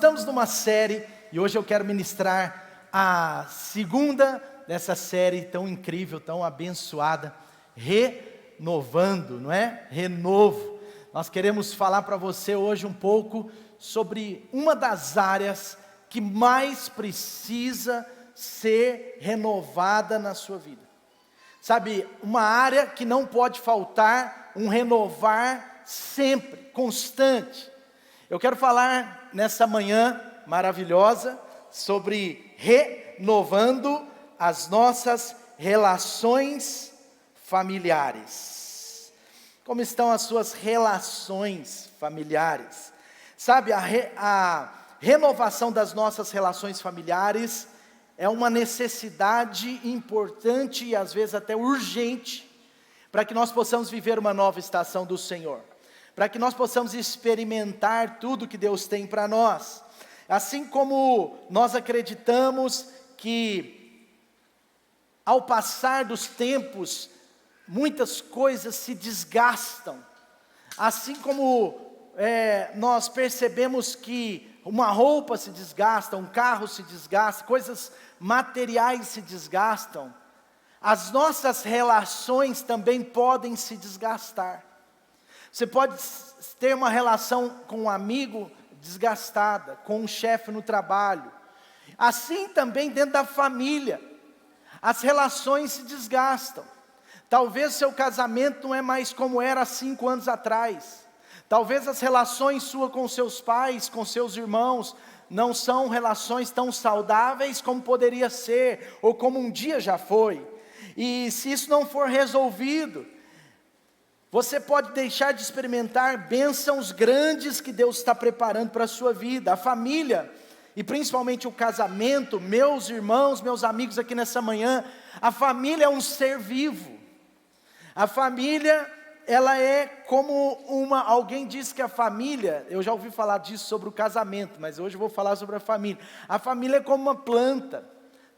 estamos numa série e hoje eu quero ministrar a segunda dessa série tão incrível, tão abençoada, renovando, não é? Renovo. Nós queremos falar para você hoje um pouco sobre uma das áreas que mais precisa ser renovada na sua vida. Sabe, uma área que não pode faltar um renovar sempre, constante. Eu quero falar nessa manhã maravilhosa sobre renovando as nossas relações familiares. Como estão as suas relações familiares? Sabe, a renovação das nossas relações familiares é uma necessidade importante e às vezes até urgente para que nós possamos viver uma nova estação do Senhor, para que nós possamos experimentar tudo que Deus tem para nós. Assim como nós acreditamos que ao passar dos tempos, muitas coisas se desgastam, assim como nós percebemos que uma roupa se desgasta, um carro se desgasta, coisas materiais se desgastam, as nossas relações também podem se desgastar. Você pode ter uma relação com um amigo desgastada, com um chefe no trabalho, assim também dentro da família, as relações se desgastam. Talvez seu casamento não é mais como era há 5 anos atrás, talvez as relações suas com seus pais, com seus irmãos, não são relações tão saudáveis como poderia ser, ou como um dia já foi, e se isso não for resolvido, você pode deixar de experimentar bênçãos grandes que Deus está preparando para a sua vida. A família, e principalmente o casamento, meus irmãos, meus amigos aqui nessa manhã, a família é um ser vivo. A família, ela é como alguém disse que a família, eu já ouvi falar disso sobre o casamento, mas hoje eu vou falar sobre a família. A família é como uma planta.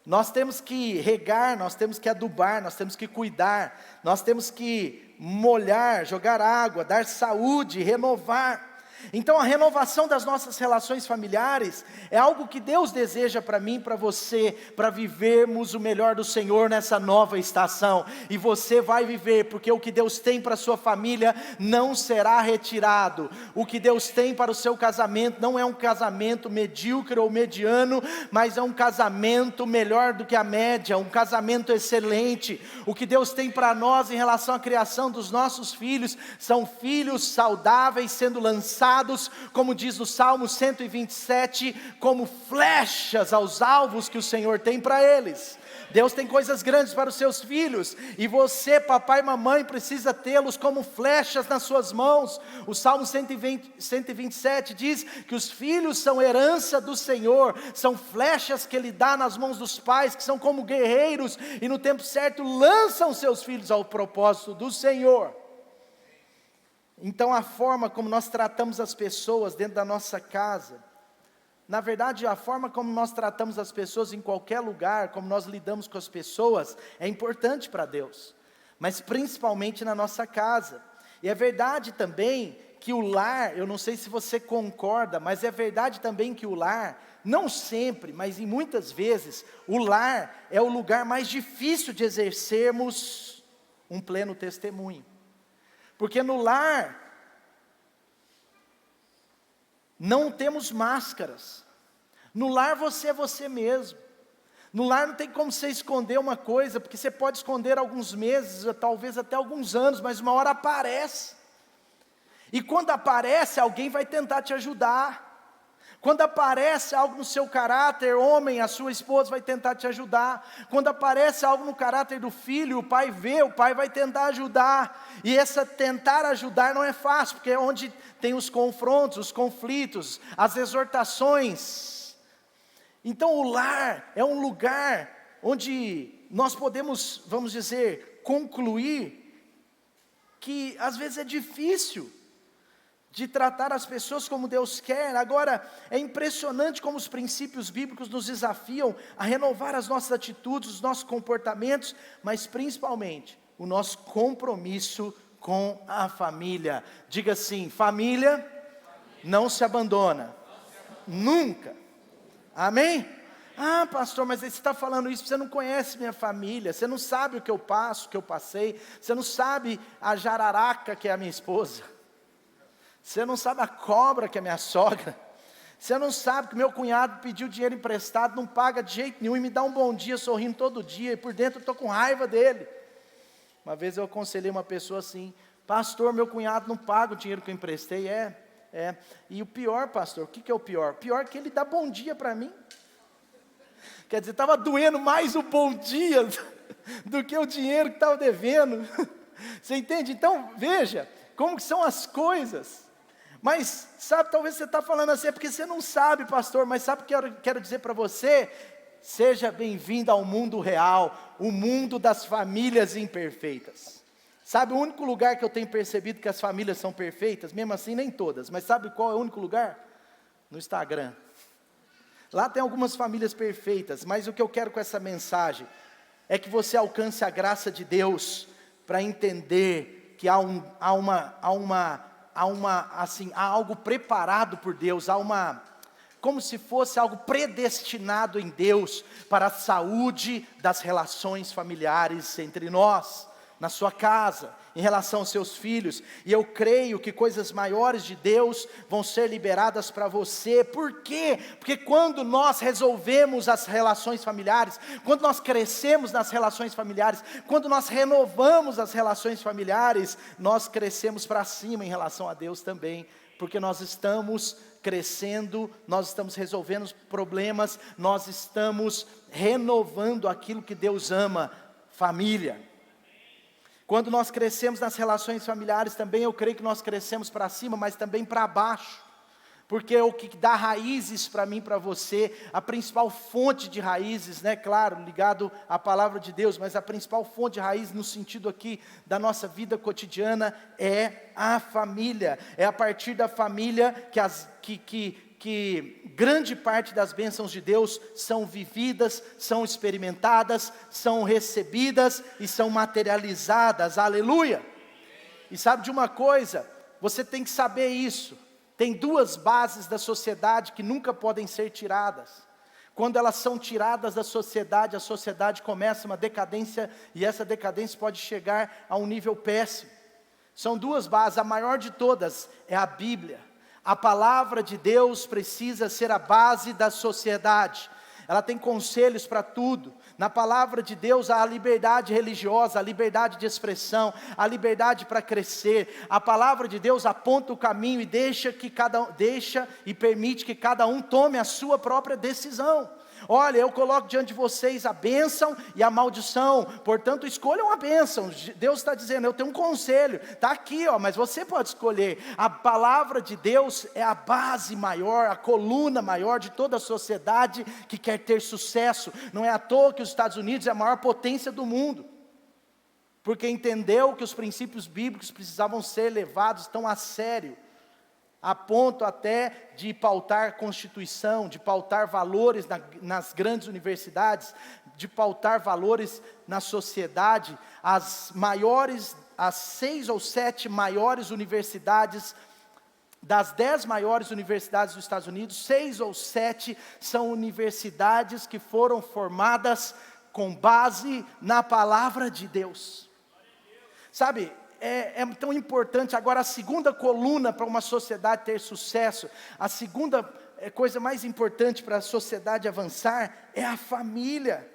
Nós temos que regar, nós temos que adubar, nós temos que cuidar, nós temos que molhar, jogar água, dar saúde, renovar. Então a renovação das nossas relações familiares é algo que Deus deseja para mim, para você, para vivermos o melhor do Senhor nessa nova estação. E você vai viver, porque o que Deus tem para a sua família não será retirado. O que Deus tem para o seu casamento não é um casamento medíocre ou mediano, mas é um casamento melhor do que a média, um casamento excelente. O que Deus tem para nós em relação à criação dos nossos filhos, são filhos saudáveis sendo lançados, como diz o Salmo 127, como flechas aos alvos que o Senhor tem para eles. Deus tem coisas grandes para os seus filhos, e você, papai e mamãe, precisa tê-los como flechas nas suas mãos. O Salmo 127 diz que os filhos são herança do Senhor, são flechas que Ele dá nas mãos dos pais, que são como guerreiros, e no tempo certo lançam seus filhos ao propósito do Senhor. Então a forma como nós tratamos as pessoas dentro da nossa casa, na verdade a forma como nós tratamos as pessoas em qualquer lugar, como nós lidamos com as pessoas, é importante para Deus, mas principalmente na nossa casa. E é verdade também que o lar, eu não sei se você concorda, mas é verdade também que o lar, não sempre, mas em muitas vezes, o lar é o lugar mais difícil de exercermos um pleno testemunho. Porque no lar, não temos máscaras. No lar você é você mesmo. No lar não tem como você esconder uma coisa, porque você pode esconder alguns meses, talvez até alguns anos, mas uma hora aparece. E quando aparece, alguém vai tentar te ajudar. Quando aparece algo no seu caráter, homem, a sua esposa vai tentar te ajudar. Quando aparece algo no caráter do filho, o pai vê, o pai vai tentar ajudar. E essa tentar ajudar não é fácil, porque é onde tem os confrontos, os conflitos, as exortações. Então o lar é um lugar onde nós podemos, vamos dizer, concluir que às vezes é difícil de tratar as pessoas como Deus quer. Agora, é impressionante como os princípios bíblicos nos desafiam a renovar as nossas atitudes, os nossos comportamentos, mas principalmente o nosso compromisso com a família. Diga assim: família não se abandona, Nunca. Amém? Ah, pastor, mas você está falando isso, você não conhece minha família, você não sabe o que eu passo, o que eu passei, você não sabe a jararaca que é a minha esposa, você não sabe a cobra que é minha sogra, você não sabe que meu cunhado pediu dinheiro emprestado, não paga de jeito nenhum e me dá um bom dia sorrindo todo dia, e por dentro eu estou com raiva dele. Uma vez eu aconselhei uma pessoa assim: pastor, meu cunhado não paga o dinheiro que eu emprestei. E o pior, pastor, o que é o pior? Pior é que ele dá bom dia para mim. Quer dizer, estava doendo mais o bom dia do que o dinheiro que estava devendo. Você entende? Então, veja como que são as coisas. Mas, sabe, talvez você está falando assim, é porque você não sabe, pastor, mas sabe o que eu quero dizer para você? Seja bem-vindo ao mundo real, o mundo das famílias imperfeitas. Sabe o único lugar que eu tenho percebido que as famílias são perfeitas? Mesmo assim, nem todas, mas sabe qual é o único lugar? No Instagram. Lá tem algumas famílias perfeitas, mas o que eu quero com essa mensagem é que você alcance a graça de Deus para entender que há algo preparado por Deus, como se fosse algo predestinado em Deus para a saúde das relações familiares entre nós, na sua casa, em relação aos seus filhos. E eu creio que coisas maiores de Deus vão ser liberadas para você. Por quê? Porque quando nós resolvemos as relações familiares, quando nós crescemos nas relações familiares, quando nós renovamos as relações familiares, nós crescemos para cima em relação a Deus também, porque nós estamos crescendo, nós estamos resolvendo os problemas, nós estamos renovando aquilo que Deus ama, família. Quando nós crescemos nas relações familiares também, eu creio que nós crescemos para cima, mas também para baixo, porque o que dá raízes para mim, para você, a principal fonte de raízes, né, claro, ligado à palavra de Deus, mas a principal fonte de raízes no sentido aqui da nossa vida cotidiana é a família. É a partir da família que grande parte das bênçãos de Deus são vividas, são experimentadas, são recebidas e são materializadas, aleluia. E sabe de uma coisa, você tem que saber isso, tem duas bases da sociedade que nunca podem ser tiradas. Quando elas são tiradas da sociedade, a sociedade começa uma decadência, e essa decadência pode chegar a um nível péssimo. São duas bases, a maior de todas é a Bíblia. A palavra de Deus precisa ser a base da sociedade. Ela tem conselhos para tudo. Na palavra de Deus há a liberdade religiosa, a liberdade de expressão, a liberdade para crescer. A palavra de Deus aponta o caminho e deixa e permite que cada um tome a sua própria decisão. Olha, eu coloco diante de vocês a bênção e a maldição, portanto escolham a bênção. Deus está dizendo, eu tenho um conselho, está aqui, mas você pode escolher. A palavra de Deus é a base maior, a coluna maior de toda a sociedade que quer ter sucesso. Não é à toa que os Estados Unidos é a maior potência do mundo, porque entendeu que os princípios bíblicos precisavam ser levados tão a sério, a ponto até de pautar constituição, de pautar valores nas grandes universidades, de pautar valores na sociedade. As 6 ou 7 maiores universidades, das 10 maiores universidades dos Estados Unidos, 6 ou 7 são universidades que foram formadas com base na palavra de Deus. Sabe, é tão importante. Agora, a segunda coluna para uma sociedade ter sucesso, a segunda coisa mais importante para a sociedade avançar é a família.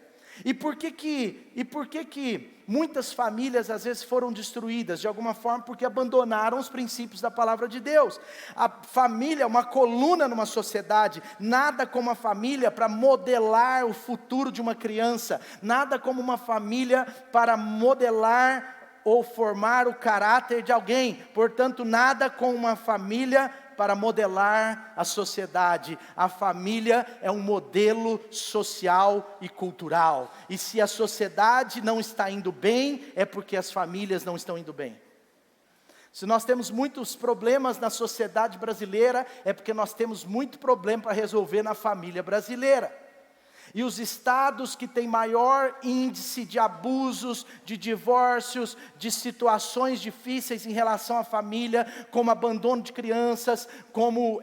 E por que muitas famílias às vezes foram destruídas? De alguma forma porque abandonaram os princípios da palavra de Deus. A família é uma coluna numa sociedade. Nada como a família para modelar o futuro de uma criança. Nada como uma família para modelar ou formar o caráter de alguém. Portanto, nada com uma família para modelar a sociedade. A família é um modelo social e cultural. E se a sociedade não está indo bem, é porque as famílias não estão indo bem. Se nós temos muitos problemas na sociedade brasileira, é porque nós temos muito problema para resolver na família brasileira. E os estados que têm maior índice de abusos, de divórcios, de situações difíceis em relação à família, como abandono de crianças, como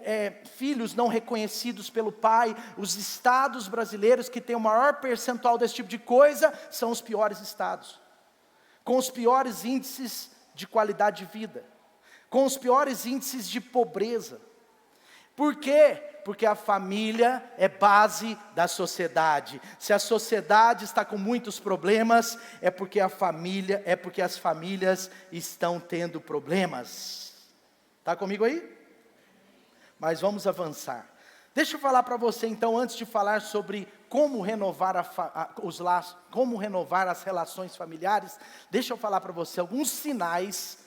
filhos não reconhecidos pelo pai, os estados brasileiros que têm o maior percentual desse tipo de coisa, são os piores estados, com os piores índices de qualidade de vida, com os piores índices de pobreza. Por quê? Porque a família é base da sociedade. Se a sociedade está com muitos problemas, é porque as famílias estão tendo problemas. Está comigo aí? Mas vamos avançar. Deixa eu falar para você então, antes de falar sobre como renovar os laços, como renovar as relações familiares, deixa eu falar para você alguns sinais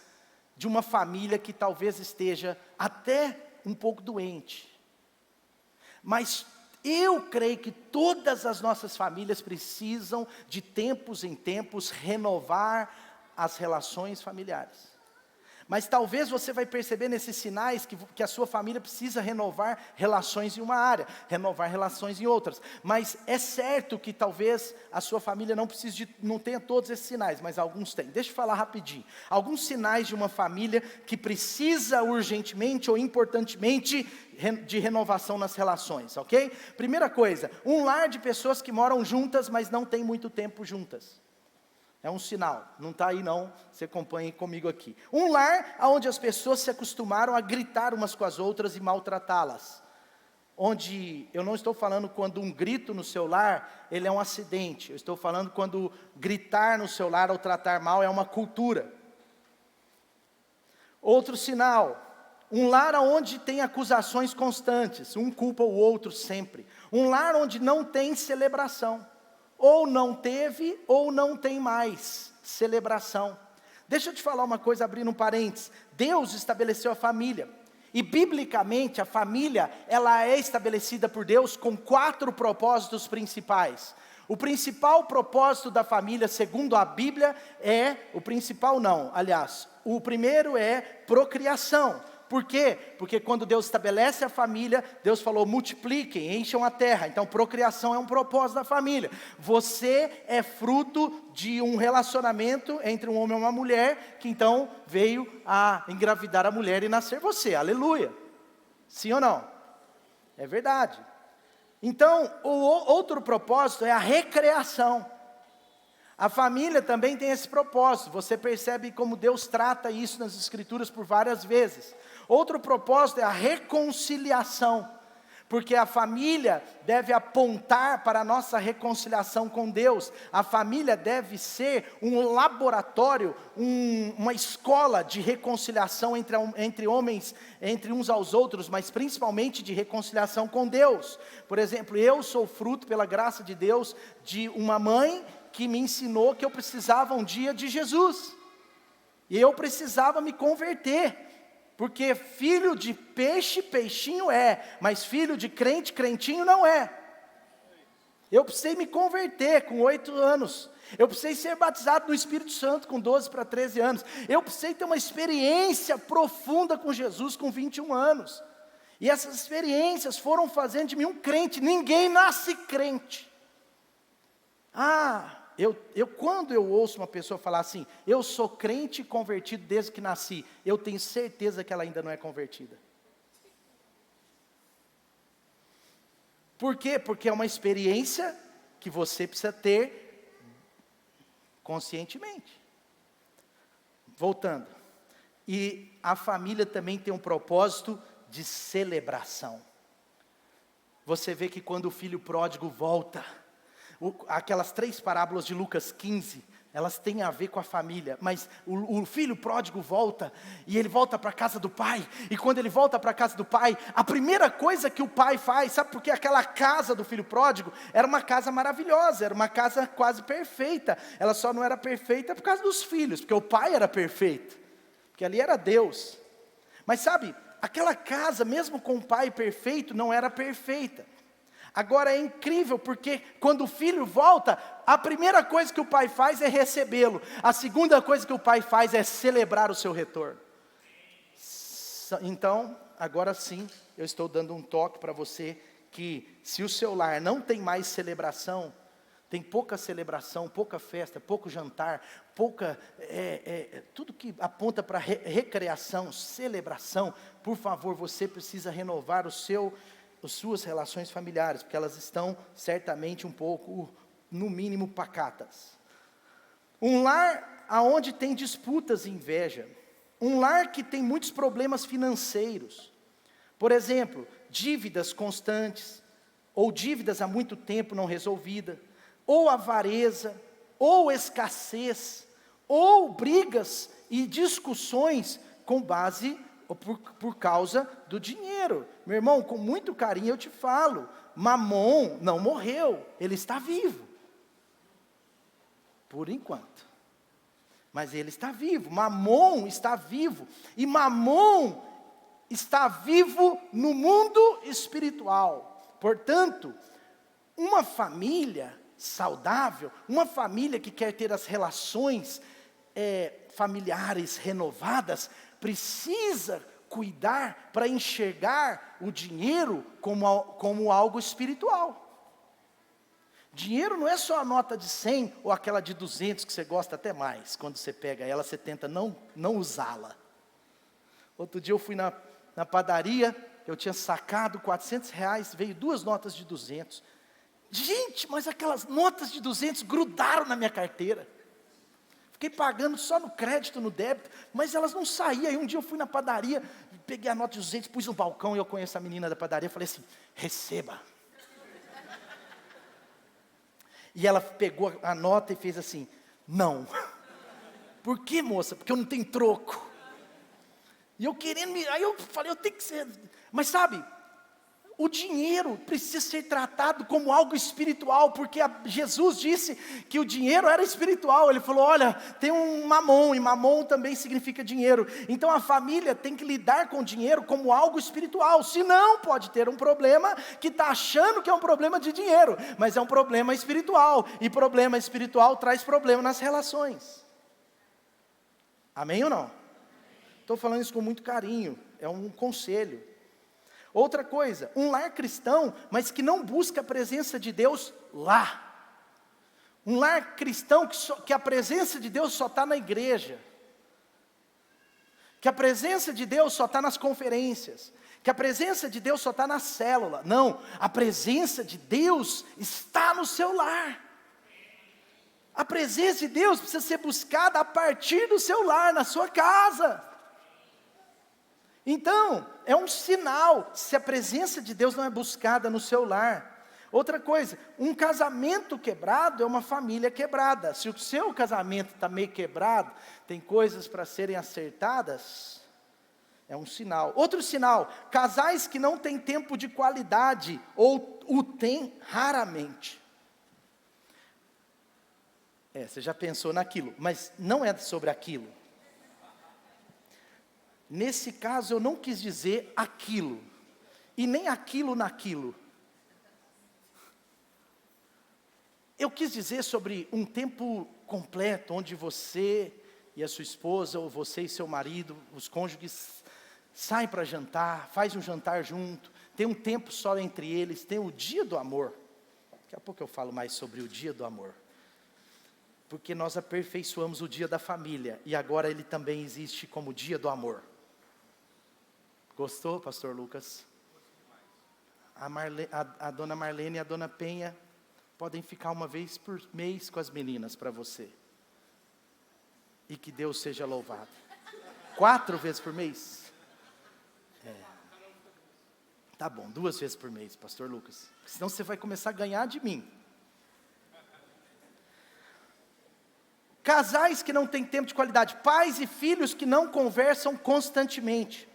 de uma família que talvez esteja até um pouco doente. Mas eu creio que todas as nossas famílias precisam, de tempos em tempos, renovar as relações familiares. Mas talvez você vai perceber nesses sinais que a sua família precisa renovar relações em uma área, renovar relações em outras. Mas é certo que talvez a sua família não tenha todos esses sinais, mas alguns têm. Deixa eu falar rapidinho. Alguns sinais de uma família que precisa urgentemente ou importantemente de renovação nas relações, ok? Primeira coisa, um lar de pessoas que moram juntas, mas não têm muito tempo juntas. É um sinal, não está aí não, você acompanhe comigo aqui. Um lar onde as pessoas se acostumaram a gritar umas com as outras e maltratá-las. Onde, eu não estou falando quando um grito no seu lar, ele é um acidente. Eu estou falando quando gritar no seu lar ou tratar mal é uma cultura. Outro sinal, um lar onde tem acusações constantes, um culpa o outro sempre. Um lar onde não tem celebração. Ou não teve, ou não tem mais celebração. Deixa eu te falar uma coisa, abrindo um parênteses. Deus estabeleceu a família. E biblicamente a família, ela é estabelecida por Deus com 4 propósitos principais. O principal propósito da família, segundo a Bíblia, o primeiro é procriação. Por quê? Porque quando Deus estabelece a família, Deus falou, multipliquem, encham a terra. Então, procriação é um propósito da família. Você é fruto de um relacionamento entre um homem e uma mulher, que então veio a engravidar a mulher e nascer você. Aleluia. Sim ou não? É verdade. Então, o outro propósito é a recreação. A família também tem esse propósito. Você percebe como Deus trata isso nas Escrituras por várias vezes. Outro propósito é a reconciliação, porque a família deve apontar para a nossa reconciliação com Deus. A família deve ser um laboratório, uma escola de reconciliação entre homens, entre uns aos outros, mas principalmente de reconciliação com Deus. Por exemplo, eu sou fruto, pela graça de Deus, de uma mãe que me ensinou que eu precisava um dia de Jesus. E eu precisava me converter. Porque filho de peixe, peixinho é, mas filho de crente, crentinho não é. Eu precisei me converter com 8 anos. Eu precisei ser batizado no Espírito Santo com 12 para 13 anos. Eu precisei ter uma experiência profunda com Jesus com 21 anos. E essas experiências foram fazendo de mim um crente. Ninguém nasce crente. Quando eu ouço uma pessoa falar assim, eu sou crente e convertido desde que nasci, eu tenho certeza que ela ainda não é convertida. Por quê? Porque é uma experiência que você precisa ter conscientemente. Voltando. E a família também tem um propósito de celebração. Você vê que quando o filho pródigo volta, aquelas 3 parábolas de Lucas 15, elas têm a ver com a família, mas o filho pródigo volta, e ele volta para a casa do pai, e quando ele volta para a casa do pai, a primeira coisa que o pai faz, sabe por quê? Aquela casa do filho pródigo, era uma casa maravilhosa, era uma casa quase perfeita, ela só não era perfeita por causa dos filhos, porque o pai era perfeito, porque ali era Deus, mas sabe, aquela casa, mesmo com o pai perfeito, não era perfeita. Agora é incrível, porque quando o filho volta, a primeira coisa que o pai faz é recebê-lo. A segunda coisa que o pai faz é celebrar o seu retorno. Então, agora sim, eu estou dando um toque para você que se o seu lar não tem mais celebração, tem pouca celebração, pouca festa, pouco jantar, tudo que aponta para recreação, celebração, por favor, você precisa renovar as suas relações familiares, porque elas estão certamente um pouco, no mínimo, pacatas. Um lar onde tem disputas e inveja, um lar que tem muitos problemas financeiros, por exemplo, dívidas constantes, ou dívidas há muito tempo não resolvidas, ou avareza, ou escassez, ou brigas e discussões com base, por causa do dinheiro. Meu irmão, com muito carinho eu te falo, Mamon não morreu, ele está vivo. Por enquanto. Mas ele está vivo, Mamon está vivo, e Mamon está vivo no mundo espiritual. Portanto, uma família saudável, uma família que quer ter as relações familiares renovadas, precisa cuidar para enxergar o dinheiro como algo espiritual. Dinheiro não é só a nota de 100 ou aquela de 200 que você gosta até mais. Quando você pega ela, você tenta não usá-la. Outro dia eu fui na padaria, eu tinha sacado R$400, veio 2 notas de 200. Gente, mas aquelas notas de 200 grudaram na minha carteira. Fiquei pagando só no crédito, no débito, mas elas não saíam. Aí um dia eu fui na padaria, peguei a nota de 200, pus no balcão, e eu conheço a menina da padaria, falei assim, receba. E ela pegou a nota e fez assim, não. Por que, moça? Porque eu não tenho troco. E eu querendo, aí eu falei, eu tenho que ser. Mas sabe, o dinheiro precisa ser tratado como algo espiritual, porque Jesus disse que o dinheiro era espiritual. Ele falou, olha, tem um mamon, e mamon também significa dinheiro. Então a família tem que lidar com o dinheiro como algo espiritual, senão pode ter um problema que está achando que é um problema de dinheiro, mas é um problema espiritual, e problema espiritual traz problema nas relações. Amém ou não? Estou falando isso com muito carinho, é um conselho. Outra coisa, um lar cristão, mas que não busca a presença de Deus lá. Um lar cristão que a presença de Deus só está na igreja. Que a presença de Deus só está nas conferências. Que a presença de Deus só está na célula. Não, a presença de Deus está no seu lar. A presença de Deus precisa ser buscada a partir do seu lar, na sua casa. Então, é um sinal se a presença de Deus não é buscada no seu lar. Outra coisa, um casamento quebrado é uma família quebrada. Se o seu casamento está meio quebrado, tem coisas para serem acertadas, é um sinal. Outro sinal, casais que não têm tempo de qualidade, ou o têm raramente. Você já pensou naquilo, mas não é sobre aquilo. Nesse caso eu não quis dizer aquilo, e nem aquilo naquilo. Eu quis dizer sobre um tempo completo, onde você e a sua esposa, ou você e seu marido, os cônjuges, saem para jantar, faz um jantar junto, tem um tempo só entre eles, tem o dia do amor. Daqui a pouco eu falo mais sobre o dia do amor. Porque nós aperfeiçoamos o dia da família, e agora ele também existe como dia do amor. Gostou, pastor Lucas? A dona Marlene e a dona Penha podem ficar uma vez por mês com as meninas para você. E que Deus seja louvado. 4 vezes por mês? Tá bom, 2 vezes por mês, pastor Lucas. Senão você vai começar a ganhar de mim. Casais que não têm tempo de qualidade. Pais e filhos que não conversam constantemente.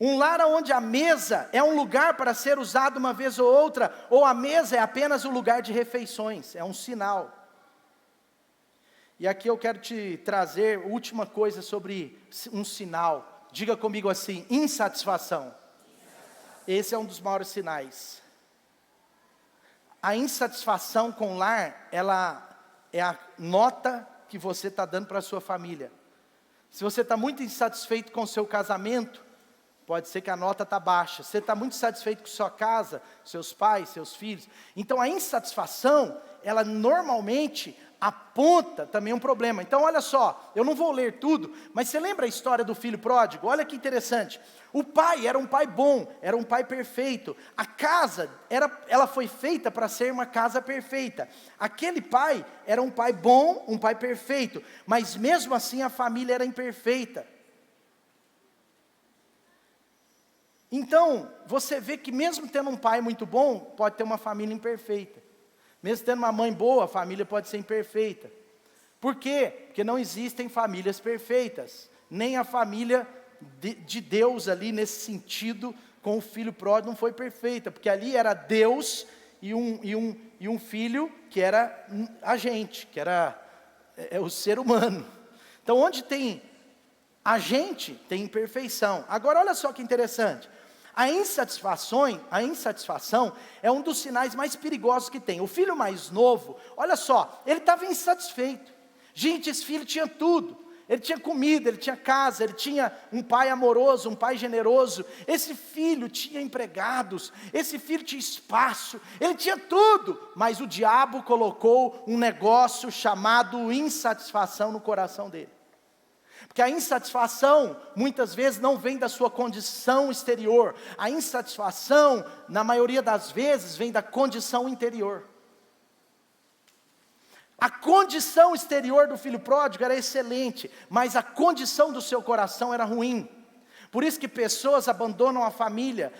Um lar onde a mesa é um lugar para ser usado uma vez ou outra, ou a mesa é apenas um lugar de refeições, é um sinal. E aqui eu quero te trazer a última coisa sobre um sinal. Diga comigo assim, insatisfação. Esse é um dos maiores sinais. A insatisfação com o lar, ela é a nota que você está dando para a sua família. Se você está muito insatisfeito com o seu casamento, pode ser que a nota está baixa. Você está muito satisfeito com sua casa, seus pais, seus filhos. Então a insatisfação, ela normalmente aponta também um problema. Então olha só, eu não vou ler tudo, mas você lembra a história do filho pródigo? Olha que interessante. O pai era um pai bom, era um pai perfeito. A casa, ela foi feita para ser uma casa perfeita. Aquele pai era um pai bom, um pai perfeito, mas mesmo assim a família era imperfeita. Então, você vê que mesmo tendo um pai muito bom, pode ter uma família imperfeita. Mesmo tendo uma mãe boa, a família pode ser imperfeita. Por quê? Porque não existem famílias perfeitas. Nem a família de Deus ali, nesse sentido, com o filho pródigo não foi perfeita. Porque ali era Deus e um filho que era a gente, que era o ser humano. Então, onde tem a gente, tem imperfeição. Agora, olha só que interessante. A insatisfação é um dos sinais mais perigosos que tem. O filho mais novo, olha só, ele estava insatisfeito. Gente, esse filho tinha tudo. Ele tinha comida, ele tinha casa, ele tinha um pai amoroso, um pai generoso. Esse filho tinha empregados, esse filho tinha espaço, ele tinha tudo. Mas o diabo colocou um negócio chamado insatisfação no coração dele. Porque a insatisfação, muitas vezes, não vem da sua condição exterior. A insatisfação, na maioria das vezes, vem da condição interior. A condição exterior do filho pródigo era excelente, mas a condição do seu coração era ruim. Por isso que pessoas abandonam a família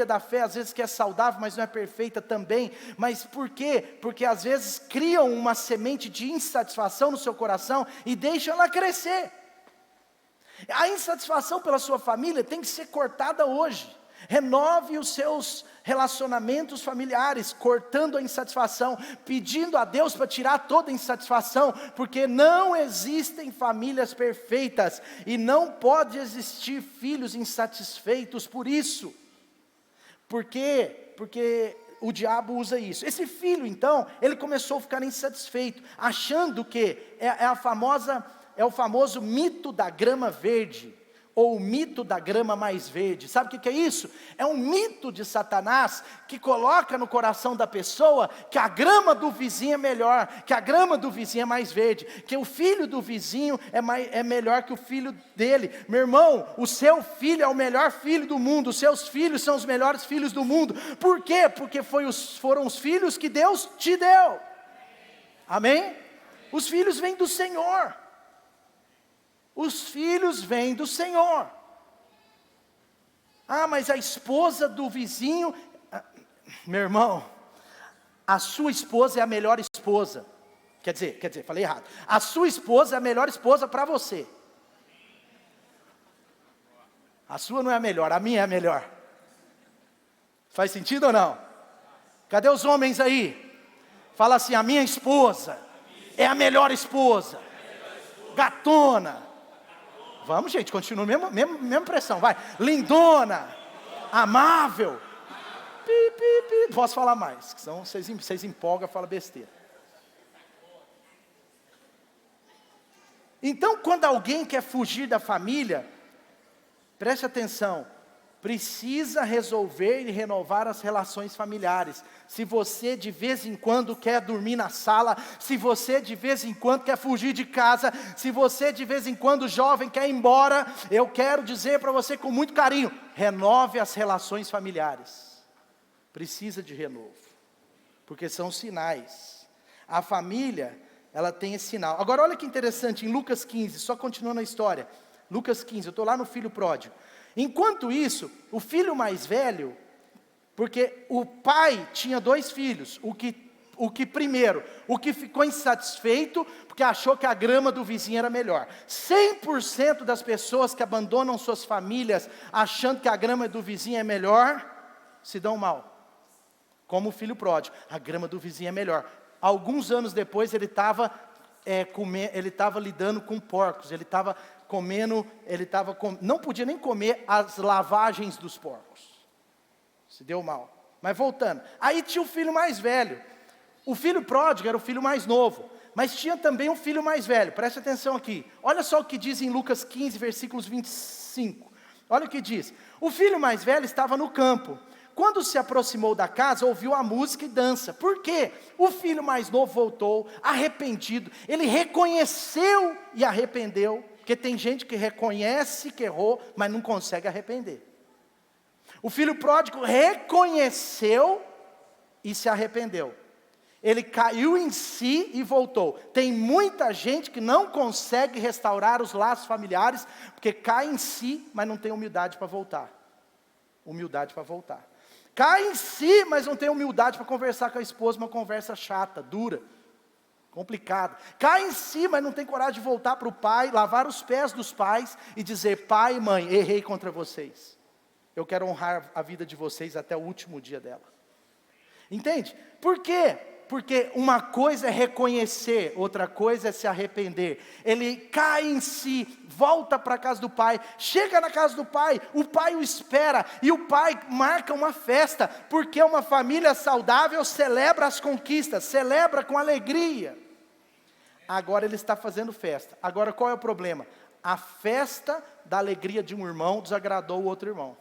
da fé, às vezes que é saudável, mas não é perfeita também. Mas por quê? Porque às vezes criam uma semente de insatisfação no seu coração e deixam ela crescer. A insatisfação pela sua família tem que ser cortada hoje. Renove os seus relacionamentos familiares, cortando a insatisfação, pedindo a Deus para tirar toda a insatisfação, porque não existem famílias perfeitas, e não pode existir filhos insatisfeitos por isso. Por quê? Porque o diabo usa isso. Esse filho, então, ele começou a ficar insatisfeito, achando que é o famoso mito da grama verde, ou o mito da grama mais verde. Sabe o que é isso? É um mito de Satanás, que coloca no coração da pessoa, que a grama do vizinho é melhor, que a grama do vizinho é mais verde, que o filho do vizinho é melhor que o filho dele. Meu irmão, o seu filho é o melhor filho do mundo, os seus filhos são os melhores filhos do mundo. Por quê? Porque foram os filhos que Deus te deu. Amém? Os filhos vêm do Senhor. Os filhos vêm do Senhor. Ah, mas a esposa do vizinho, meu irmão, a sua esposa é a melhor esposa. Quer dizer, falei errado. A sua esposa é a melhor esposa para você. A sua não é a melhor, a minha é a melhor. Faz sentido ou não? Cadê os homens aí? Fala assim, a minha esposa é a melhor esposa. Gatona. Vamos, gente, continua, mesma pressão, vai. Lindona, amável. Não posso falar mais, que senão vocês empolgam e falam besteira. Então, quando alguém quer fugir da família, preste atenção, precisa resolver e renovar as relações familiares. Se você de vez em quando quer dormir na sala, se você de vez em quando quer fugir de casa, se você de vez em quando jovem quer ir embora, eu quero dizer para você com muito carinho, renove as relações familiares. Precisa de renovo, porque são sinais. A família, ela tem esse sinal. Agora olha que interessante, em Lucas 15, só continuando a história, Lucas 15, eu estou lá no filho pródigo. Enquanto isso, o filho mais velho, porque o pai tinha 2 filhos, o que ficou insatisfeito, porque achou que a grama do vizinho era melhor. 100% das pessoas que abandonam suas famílias, achando que a grama do vizinho é melhor, se dão mal. Como o filho pródigo, a grama do vizinho é melhor. Alguns anos depois ele estava lidando com porcos, não podia nem comer as lavagens dos porcos. Se deu mal. Mas voltando, aí tinha o filho mais velho. O filho pródigo era o filho mais novo, mas tinha também um filho mais velho. Preste atenção aqui. Olha só o que diz em Lucas 15, versículos 25. Olha o que diz: o filho mais velho estava no campo. Quando se aproximou da casa, ouviu a música e dança. Por quê? O filho mais novo voltou, arrependido. Ele reconheceu e arrependeu. Porque tem gente que reconhece que errou, mas não consegue arrepender. O filho pródigo reconheceu e se arrependeu. Ele caiu em si e voltou. Tem muita gente que não consegue restaurar os laços familiares, porque cai em si, mas não tem humildade para voltar. Humildade para voltar. Cai em si, mas não tem humildade para conversar com a esposa, uma conversa chata, dura, complicada. Cai em si, mas não tem coragem de voltar para o pai, lavar os pés dos pais e dizer: pai e mãe, errei contra vocês. Eu quero honrar a vida de vocês até o último dia dela. Entende? Por quê? Porque uma coisa é reconhecer, outra coisa é se arrepender. Ele cai em si, volta para a casa do pai, chega na casa do pai, o pai o espera, e o pai marca uma festa, porque uma família saudável celebra as conquistas, celebra com alegria. Agora ele está fazendo festa. Agora qual é o problema? A festa da alegria de um irmão desagradou o outro irmão.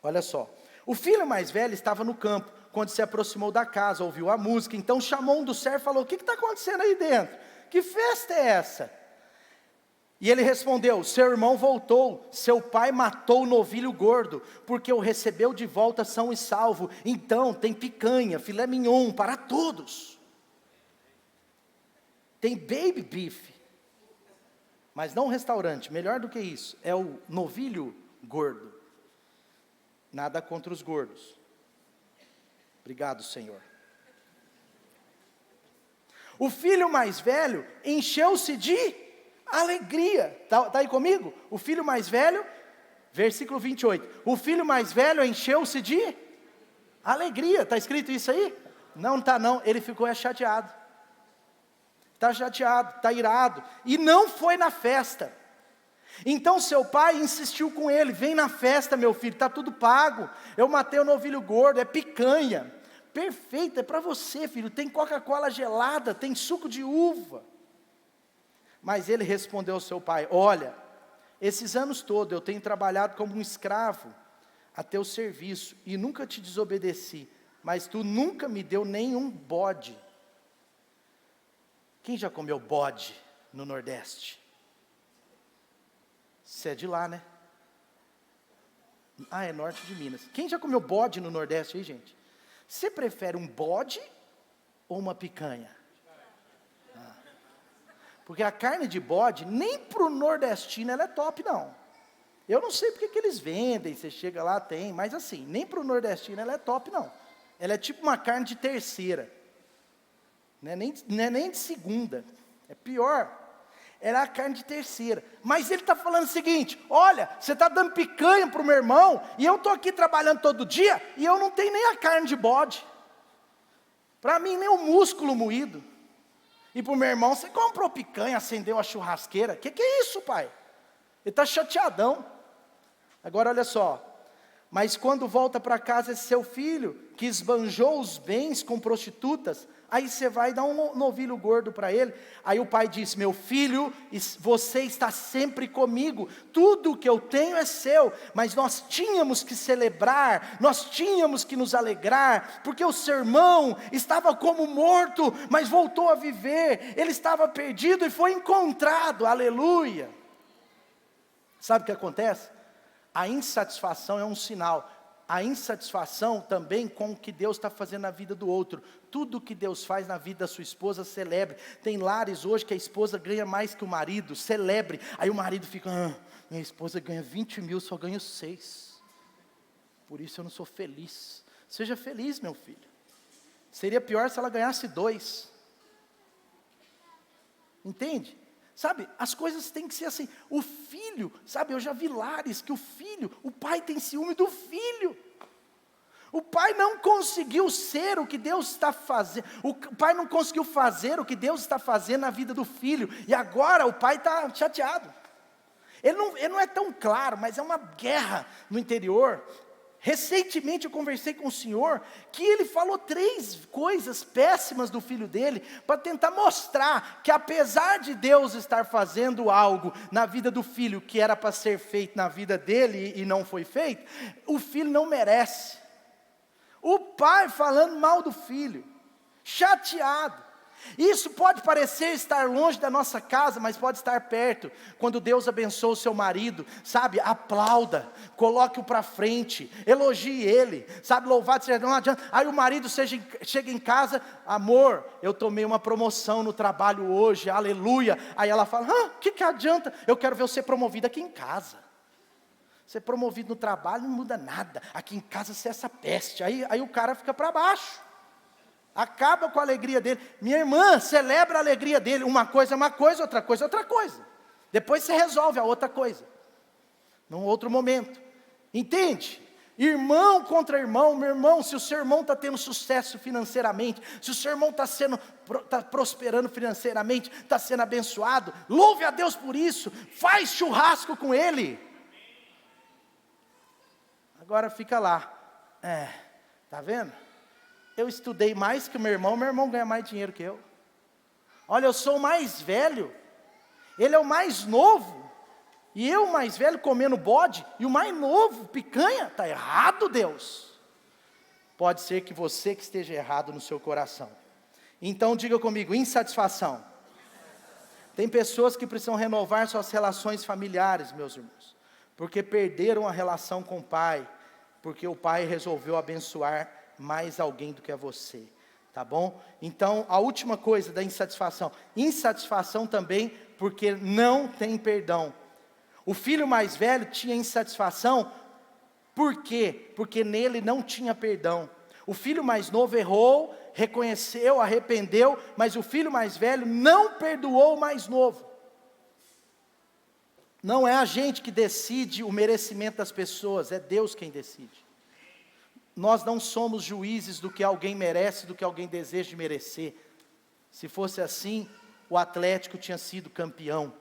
Olha só, o filho mais velho estava no campo. Quando se aproximou da casa, ouviu a música, então chamou um dos servos e falou: o que está acontecendo aí dentro? Que festa é essa? E ele respondeu: seu irmão voltou, seu pai matou o novilho gordo, porque o recebeu de volta são e salvo. Então tem picanha, filé mignon para todos. Tem baby beef, mas não um restaurante, melhor do que isso, é o novilho gordo. Nada contra os gordos. Obrigado, Senhor. O filho mais velho encheu-se de alegria. Está aí comigo? O filho mais velho, versículo 28. O filho mais velho encheu-se de alegria. Está escrito isso aí? Não está não, ele ficou chateado. Está chateado, está irado. E não foi na festa. Então seu pai insistiu com ele: vem na festa, meu filho, está tudo pago. Eu matei o novilho gordo, é picanha. Perfeito, é para você, filho. Tem Coca-Cola gelada, tem suco de uva. Mas ele respondeu ao seu pai: olha, esses anos todos eu tenho trabalhado como um escravo a teu serviço e nunca te desobedeci, mas tu nunca me deu nenhum bode. Quem já comeu bode no Nordeste? Você é de lá, né? Ah, é norte de Minas. Quem já comeu bode no Nordeste aí, gente? Você prefere um bode ou uma picanha? Porque a carne de bode, nem para o nordestino ela é top, não. Eu não sei porque que eles vendem, você chega lá, tem, mas assim, nem para o nordestino ela é top, não. Ela é tipo uma carne de terceira. Não é nem de segunda. É pior. Era a carne de terceira. Mas ele está falando o seguinte: olha, você está dando picanha para o meu irmão, e eu estou aqui trabalhando todo dia, e eu não tenho nem a carne de bode. Para mim, nem o músculo moído. E para o meu irmão, você comprou picanha, acendeu a churrasqueira. Que é isso, pai? Ele está chateadão. Agora olha só. Mas quando volta para casa esse seu filho, que esbanjou os bens com prostitutas, aí você vai dar um novilho gordo para ele. Aí o pai diz: meu filho, você está sempre comigo, tudo que eu tenho é seu. Mas nós tínhamos que celebrar, nós tínhamos que nos alegrar, porque o seu irmão estava como morto, mas voltou a viver. Ele estava perdido e foi encontrado, aleluia. Sabe o que acontece? A insatisfação é um sinal. A insatisfação também com o que Deus está fazendo na vida do outro. Tudo que Deus faz na vida da sua esposa, celebre. Tem lares hoje que a esposa ganha mais que o marido, celebre. Aí o marido fica: minha esposa ganha 20 mil, só ganho 6. Por isso eu não sou feliz. Seja feliz, meu filho. Seria pior se ela ganhasse 2. Entende? Sabe, as coisas têm que ser assim. O filho, sabe, eu já vi lares que o pai tem ciúme do filho. O pai não conseguiu ser o que Deus está fazendo. O pai não conseguiu fazer o que Deus está fazendo na vida do filho. E agora o pai está chateado. Ele não é tão claro, mas é uma guerra no interior. Recentemente eu conversei com o senhor, que ele falou 3 coisas péssimas do filho dele, para tentar mostrar que apesar de Deus estar fazendo algo na vida do filho, que era para ser feito na vida dele e não foi feito, o filho não merece. O pai falando mal do filho, chateado. Isso pode parecer estar longe da nossa casa, mas pode estar perto. Quando Deus abençoa o seu marido, sabe, aplauda, coloque-o para frente, elogie ele, sabe, louvado seja Deus, não adianta. Aí o marido chega em casa, amor, eu tomei uma promoção no trabalho hoje, aleluia. Aí ela fala, que adianta? Eu quero ver você promovido aqui em casa. Ser promovido no trabalho não muda nada, aqui em casa você é essa peste. Aí o cara fica para baixo. Acaba com a alegria dele. Minha irmã, celebra a alegria dele. Uma coisa é uma coisa, outra coisa é outra coisa. Depois você resolve a outra coisa, num outro momento. Entende? Irmão contra irmão, meu irmão, se o seu irmão está tendo sucesso financeiramente, se o seu irmão está prosperando financeiramente, está sendo abençoado, louve a Deus por isso, faz churrasco com ele. Agora fica lá, tá vendo? Eu estudei mais que o meu irmão ganha mais dinheiro que eu. Olha, eu sou o mais velho, ele é o mais novo, e eu o mais velho comendo bode, e o mais novo, picanha. Está errado, Deus. Pode ser que você que esteja errado no seu coração. Então diga comigo, insatisfação. Tem pessoas que precisam renovar suas relações familiares, meus irmãos, porque perderam a relação com o pai, porque o pai resolveu abençoar mais alguém do que a você, tá bom? Então, a última coisa da insatisfação também, porque não tem perdão. O filho mais velho tinha insatisfação, por quê? Porque nele não tinha perdão. O filho mais novo errou, reconheceu, arrependeu, mas o filho mais velho não perdoou o mais novo. Não é a gente que decide o merecimento das pessoas, é Deus quem decide. Nós não somos juízes do que alguém merece, do que alguém deseja de merecer. Se fosse assim, o Atlético tinha sido campeão.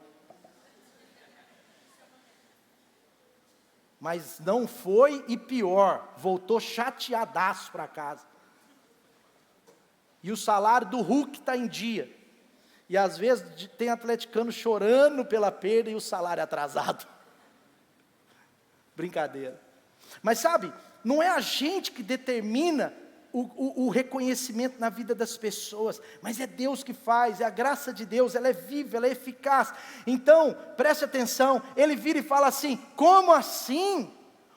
Mas não foi, e pior, voltou chateadaço para casa. E o salário do Hulk está em dia. E às vezes tem atleticano chorando pela perda e o salário atrasado. Brincadeira. Mas sabe, não é a gente que determina o reconhecimento na vida das pessoas, mas é Deus que faz, é a graça de Deus, ela é viva, ela é eficaz. Então, preste atenção, ele vira e fala assim, como assim?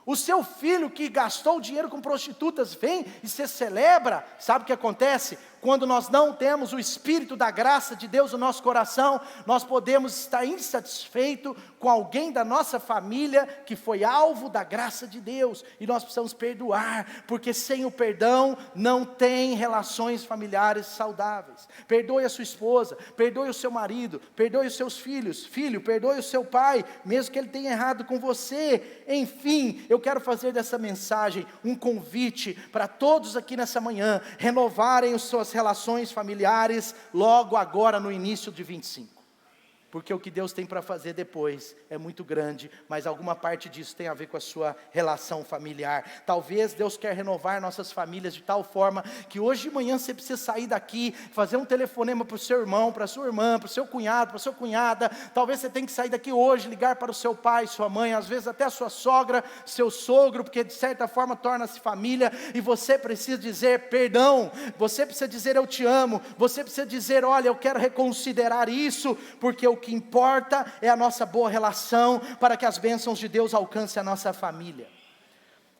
O seu filho que gastou dinheiro com prostitutas vem e você celebra? Sabe o que acontece? Quando nós não temos o Espírito da graça de Deus no nosso coração, nós podemos estar insatisfeitos com alguém da nossa família que foi alvo da graça de Deus, e nós precisamos perdoar, porque sem o perdão não tem relações familiares saudáveis. Perdoe a sua esposa, perdoe o seu marido, perdoe os seus filhos, filho, perdoe o seu pai, mesmo que ele tenha errado com você. Enfim, eu quero fazer dessa mensagem um convite para todos aqui nessa manhã, renovarem as suas relações familiares logo agora no início de 25. Porque o que Deus tem para fazer depois é muito grande, mas alguma parte disso tem a ver com a sua relação familiar. Talvez Deus quer renovar nossas famílias de tal forma que hoje de manhã você precisa sair daqui, fazer um telefonema para o seu irmão, para a sua irmã, para o seu cunhado, para a sua cunhada. Talvez você tenha que sair daqui hoje, ligar para o seu pai, sua mãe, às vezes até a sua sogra, seu sogro, porque de certa forma torna-se família, e você precisa dizer perdão, você precisa dizer eu te amo, você precisa dizer olha, eu quero reconsiderar isso, porque o que importa é a nossa boa relação, para que as bênçãos de Deus alcancem a nossa família.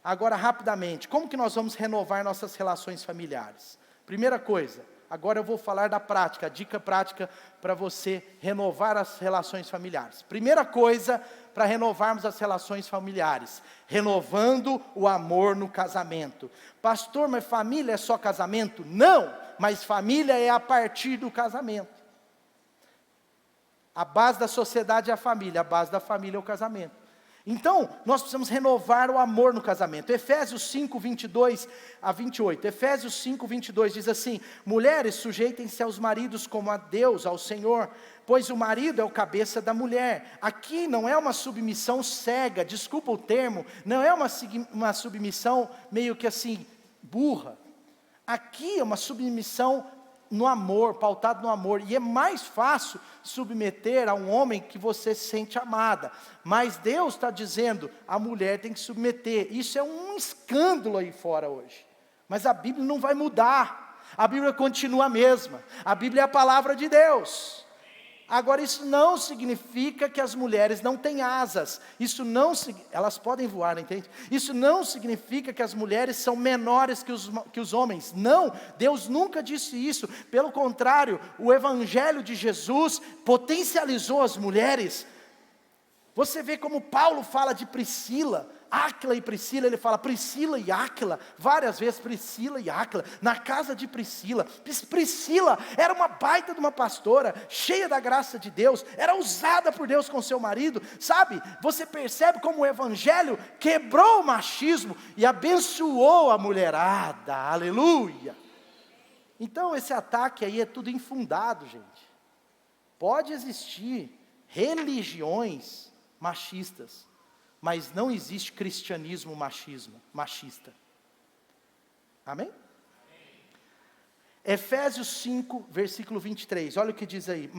Agora rapidamente, como que nós vamos renovar nossas relações familiares? Primeira coisa, agora eu vou falar da prática, a dica prática para você renovar as relações familiares. Primeira coisa, para renovarmos as relações familiares, renovando o amor no casamento. Pastor, mas família é só casamento? Não, mas família é a partir do casamento. A base da sociedade é a família, a base da família é o casamento. Então, nós precisamos renovar o amor no casamento. Efésios 5, 22 a 28. Efésios 5, 22 diz assim: mulheres, sujeitem-se aos maridos como a Deus, ao Senhor, pois o marido é o cabeça da mulher. Aqui não é uma submissão cega, desculpa o termo, não é uma submissão meio que assim, burra. Aqui é uma submissão no amor, pautado no amor, e é mais fácil submeter a um homem que você se sente amada, mas Deus está dizendo, a mulher tem que submeter. Isso é um escândalo aí fora hoje, mas a Bíblia não vai mudar, a Bíblia continua a mesma, a Bíblia é a palavra de Deus. Agora, isso não significa que as mulheres não têm asas, elas podem voar, entende? Isso não significa que as mulheres são menores que os homens, não, Deus nunca disse isso, pelo contrário, o Evangelho de Jesus potencializou as mulheres. Você vê como Paulo fala de Priscila, Áquila e Priscila, ele fala Priscila e Áquila, várias vezes Priscila e Áquila, na casa de Priscila. Priscila era uma baita de uma pastora, cheia da graça de Deus, era usada por Deus com seu marido, sabe? Você percebe como o Evangelho quebrou o machismo e abençoou a mulherada, aleluia. Então esse ataque aí é tudo infundado, gente. Pode existir religiões machistas, mas não existe cristianismo machista. Amém? Efésios 5, versículo 23, olha o que diz aí. O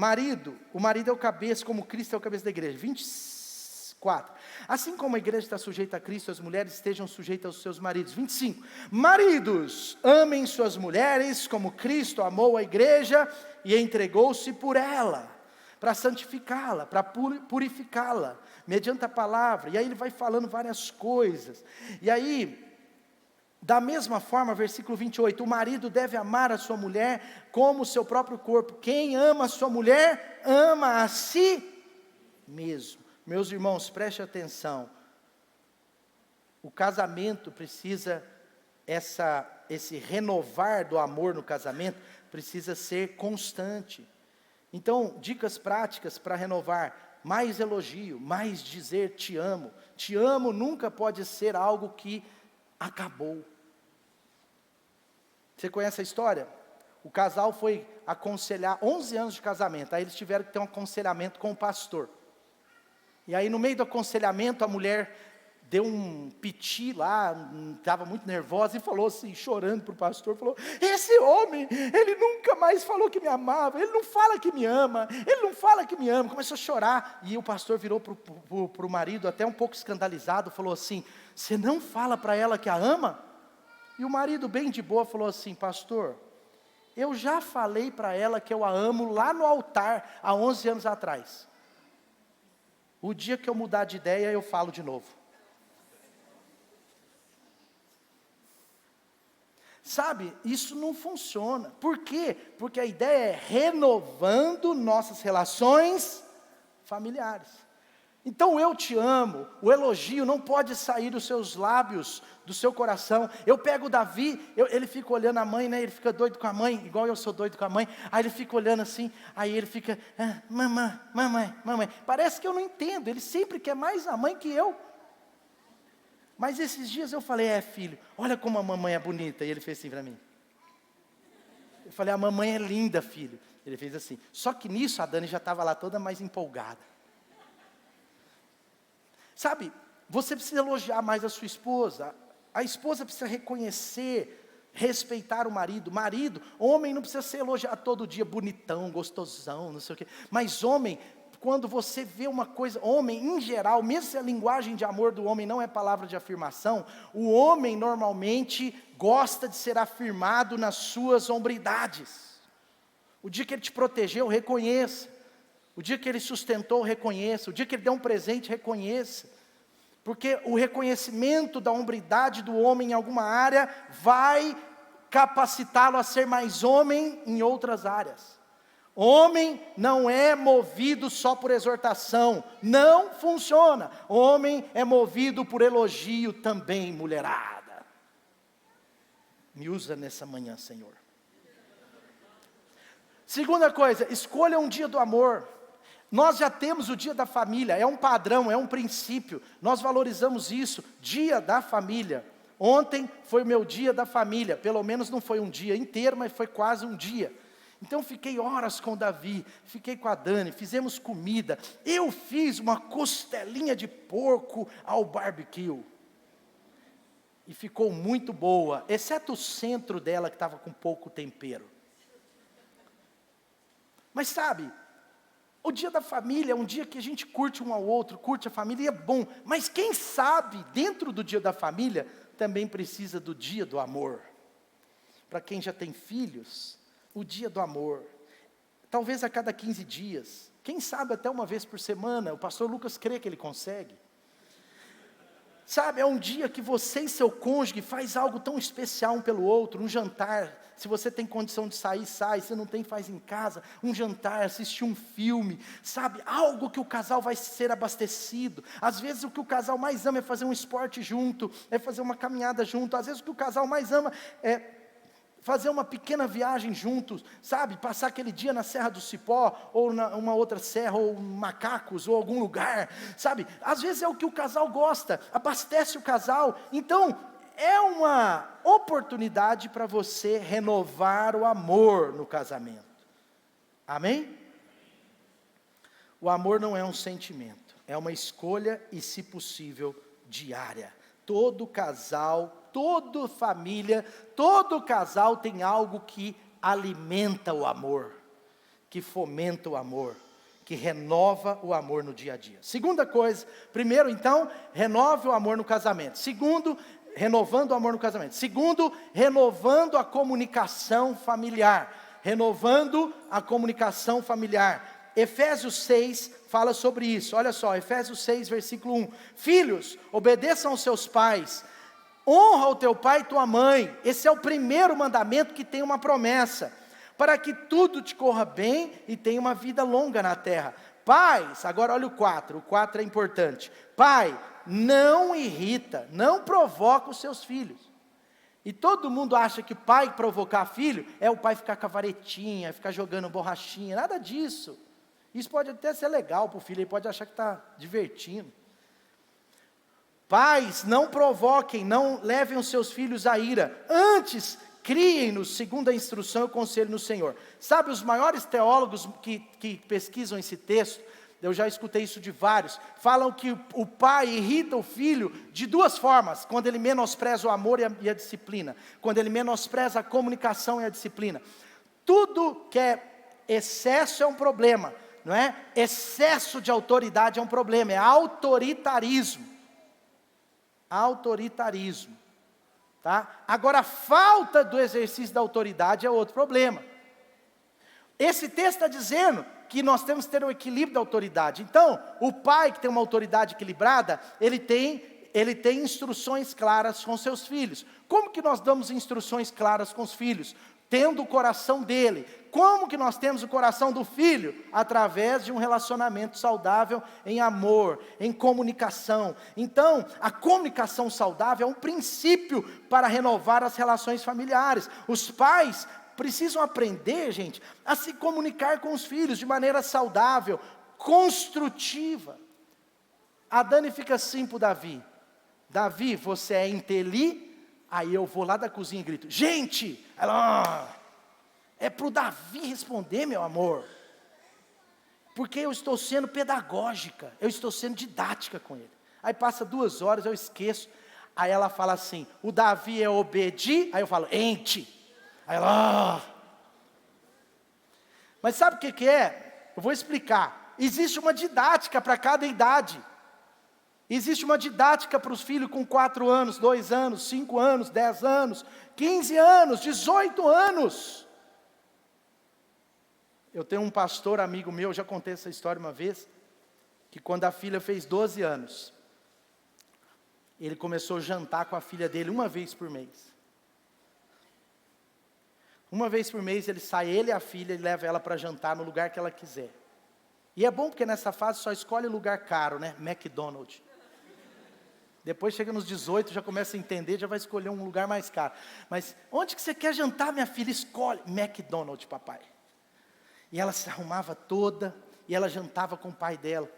marido é o cabeça, como Cristo é o cabeça da igreja. 24, assim como a igreja está sujeita a Cristo, as mulheres estejam sujeitas aos seus maridos. 25, maridos, amem suas mulheres, como Cristo amou a igreja e entregou-se por ela, para santificá-la, para purificá-la, mediante a palavra. E aí ele vai falando várias coisas. E aí, da mesma forma, versículo 28, o marido deve amar a sua mulher como o seu próprio corpo. Quem ama a sua mulher, ama a si mesmo. Meus irmãos, preste atenção. O casamento precisa, esse renovar do amor no casamento, precisa ser constante. Então, dicas práticas para renovar: mais elogio, mais dizer te amo. Te amo nunca pode ser algo que acabou. Você conhece a história? O casal foi aconselhar, 11 anos de casamento, aí eles tiveram que ter um aconselhamento com o pastor. E aí no meio do aconselhamento a mulher deu um piti lá, estava muito nervosa e falou assim, chorando para o pastor, falou: esse homem, ele nunca mais falou que me amava, ele não fala que me ama, ele não fala que me ama. Começou a chorar, e o pastor virou para o marido, até um pouco escandalizado, falou assim: você não fala para ela que a ama? E o marido bem de boa falou assim: pastor, eu já falei para ela que eu a amo lá no altar, há 11 anos atrás. O dia que eu mudar de ideia, eu falo de novo. Sabe, isso não funciona. Por quê? Porque a ideia é renovando nossas relações familiares. Então, eu te amo, o elogio não pode sair dos seus lábios, do seu coração. Eu pego o Davi, ele fica olhando a mãe, né? Ele fica doido com a mãe, igual eu sou doido com a mãe. Aí ele fica olhando assim, aí ele fica, mamãe. Parece que eu não entendo, ele sempre quer mais a mãe que eu. Mas esses dias eu falei: filho, olha como a mamãe é bonita. E ele fez assim para mim. Eu falei: a mamãe é linda, filho. Ele fez assim. Só que nisso a Dani já estava lá toda mais empolgada. Sabe, você precisa elogiar mais a sua esposa. A esposa precisa reconhecer, respeitar o marido. Homem não precisa ser elogiado todo dia, bonitão, gostosão, não sei o quê. Mas homem, quando você vê uma coisa, homem em geral, mesmo se a linguagem de amor do homem não é palavra de afirmação, o homem normalmente gosta de ser afirmado nas suas hombridades. O dia que ele te protegeu, reconheça. O dia que ele sustentou, reconheça. O dia que ele deu um presente, reconheça. Porque o reconhecimento da hombridade do homem em alguma área vai capacitá-lo a ser mais homem em outras áreas. Homem não é movido só por exortação, não funciona. Homem é movido por elogio também, mulherada. Me usa nessa manhã, Senhor. Segunda coisa, escolha um dia do amor. Nós já temos o dia da família, é um padrão, é um princípio, nós valorizamos isso, dia da família. Ontem foi o meu dia da família, pelo menos não foi um dia inteiro, mas foi quase um dia. Então fiquei horas com o Davi, fiquei com a Dani, fizemos comida. Eu fiz uma costelinha de porco ao barbecue. E ficou muito boa, exceto o centro dela que estava com pouco tempero. Mas sabe, o dia da família é um dia que a gente curte um ao outro, curte a família e é bom. Mas quem sabe, dentro do dia da família, também precisa do dia do amor. Para quem já tem filhos, o dia do amor. Talvez a cada 15 dias. Quem sabe até uma vez por semana. O pastor Lucas crê que ele consegue. Sabe, é um dia que você e seu cônjuge faz algo tão especial um pelo outro, um jantar. Se você tem condição de sair, sai. Se não tem, faz em casa. Um jantar, assistir um filme. Sabe, algo que o casal vai ser abastecido. Às vezes o que o casal mais ama é fazer um esporte junto, é fazer uma caminhada junto. Às vezes o que o casal mais ama é fazer uma pequena viagem juntos, sabe? Passar aquele dia na Serra do Cipó, ou uma outra serra, ou Macacos, ou algum lugar, sabe? Às vezes é o que o casal gosta, abastece o casal. Então, é uma oportunidade para você renovar o amor no casamento. Amém? O amor não é um sentimento, é uma escolha e, se possível, diária. Todo casal, toda família, todo casal tem algo que alimenta o amor, que fomenta o amor, que renova o amor no dia a dia. Segunda coisa, primeiro então, renove o amor no casamento. Segundo, renovando o amor no casamento. Segundo, renovando a comunicação familiar. Renovando a comunicação familiar. Efésios 6 fala sobre isso. Olha só, Efésios 6, versículo 1. Filhos, obedeçam aos seus pais. Honra o teu pai e tua mãe. Esse é o primeiro mandamento que tem uma promessa. Para que tudo te corra bem e tenha uma vida longa na terra. Pais, agora olha o 4. O 4 é importante. Pai, não irrita, não provoca os seus filhos. E todo mundo acha que pai provocar filho é o pai ficar com a varetinha, ficar jogando borrachinha. Nada disso. Isso pode até ser legal para o filho, ele pode achar que está divertindo. Pais, não provoquem, não levem os seus filhos à ira. Antes, criem-nos segundo a instrução e o conselho no Senhor. Sabe, os maiores teólogos que pesquisam esse texto, eu já escutei isso de vários, falam que o pai irrita o filho de duas formas. Quando ele menospreza o amor e a disciplina. Quando ele menospreza a comunicação e a disciplina. Tudo que é excesso é um problema, não é? Excesso de autoridade é um problema, é autoritarismo. Autoritarismo, tá? Agora, a falta do exercício da autoridade é outro problema. Esse texto está dizendo que nós temos que ter um equilíbrio da autoridade. Então, o pai que tem uma autoridade equilibrada, ele tem instruções claras com seus filhos. Como que nós damos instruções claras com os filhos? Tendo o coração dele. Como que nós temos o coração do filho? Através de um relacionamento saudável em amor, em comunicação. Então, a comunicação saudável é um princípio para renovar as relações familiares. Os pais precisam aprender, gente, a se comunicar com os filhos de maneira saudável, construtiva. A Dani fica assim para o Davi. Davi, você é inteli? Aí eu vou lá da cozinha e grito, gente! Ela, é para o Davi responder, meu amor. Porque eu estou sendo pedagógica, eu estou sendo didática com ele. Aí passa 2 horas, eu esqueço. Aí ela fala assim, o Davi é obedi? Aí eu falo, ente. Aí ela, Mas sabe o que é? Eu vou explicar. Existe uma didática para cada idade. Existe uma didática para os filhos com 4 anos, 2 anos, 5 anos, 10 anos, 15 anos, 18 anos. Eu tenho um pastor amigo meu, já contei essa história uma vez, que quando a filha fez 12 anos, ele começou a jantar com a filha dele uma vez por mês. Uma vez por mês ele sai, ele e a filha, e leva ela para jantar no lugar que ela quiser. E é bom porque nessa fase só escolhe lugar caro, né? McDonald's. Depois chega nos 18, já começa a entender, já vai escolher um lugar mais caro. Mas onde que você quer jantar, minha filha? Escolhe McDonald's, papai. E ela se arrumava toda e ela jantava com o pai dela.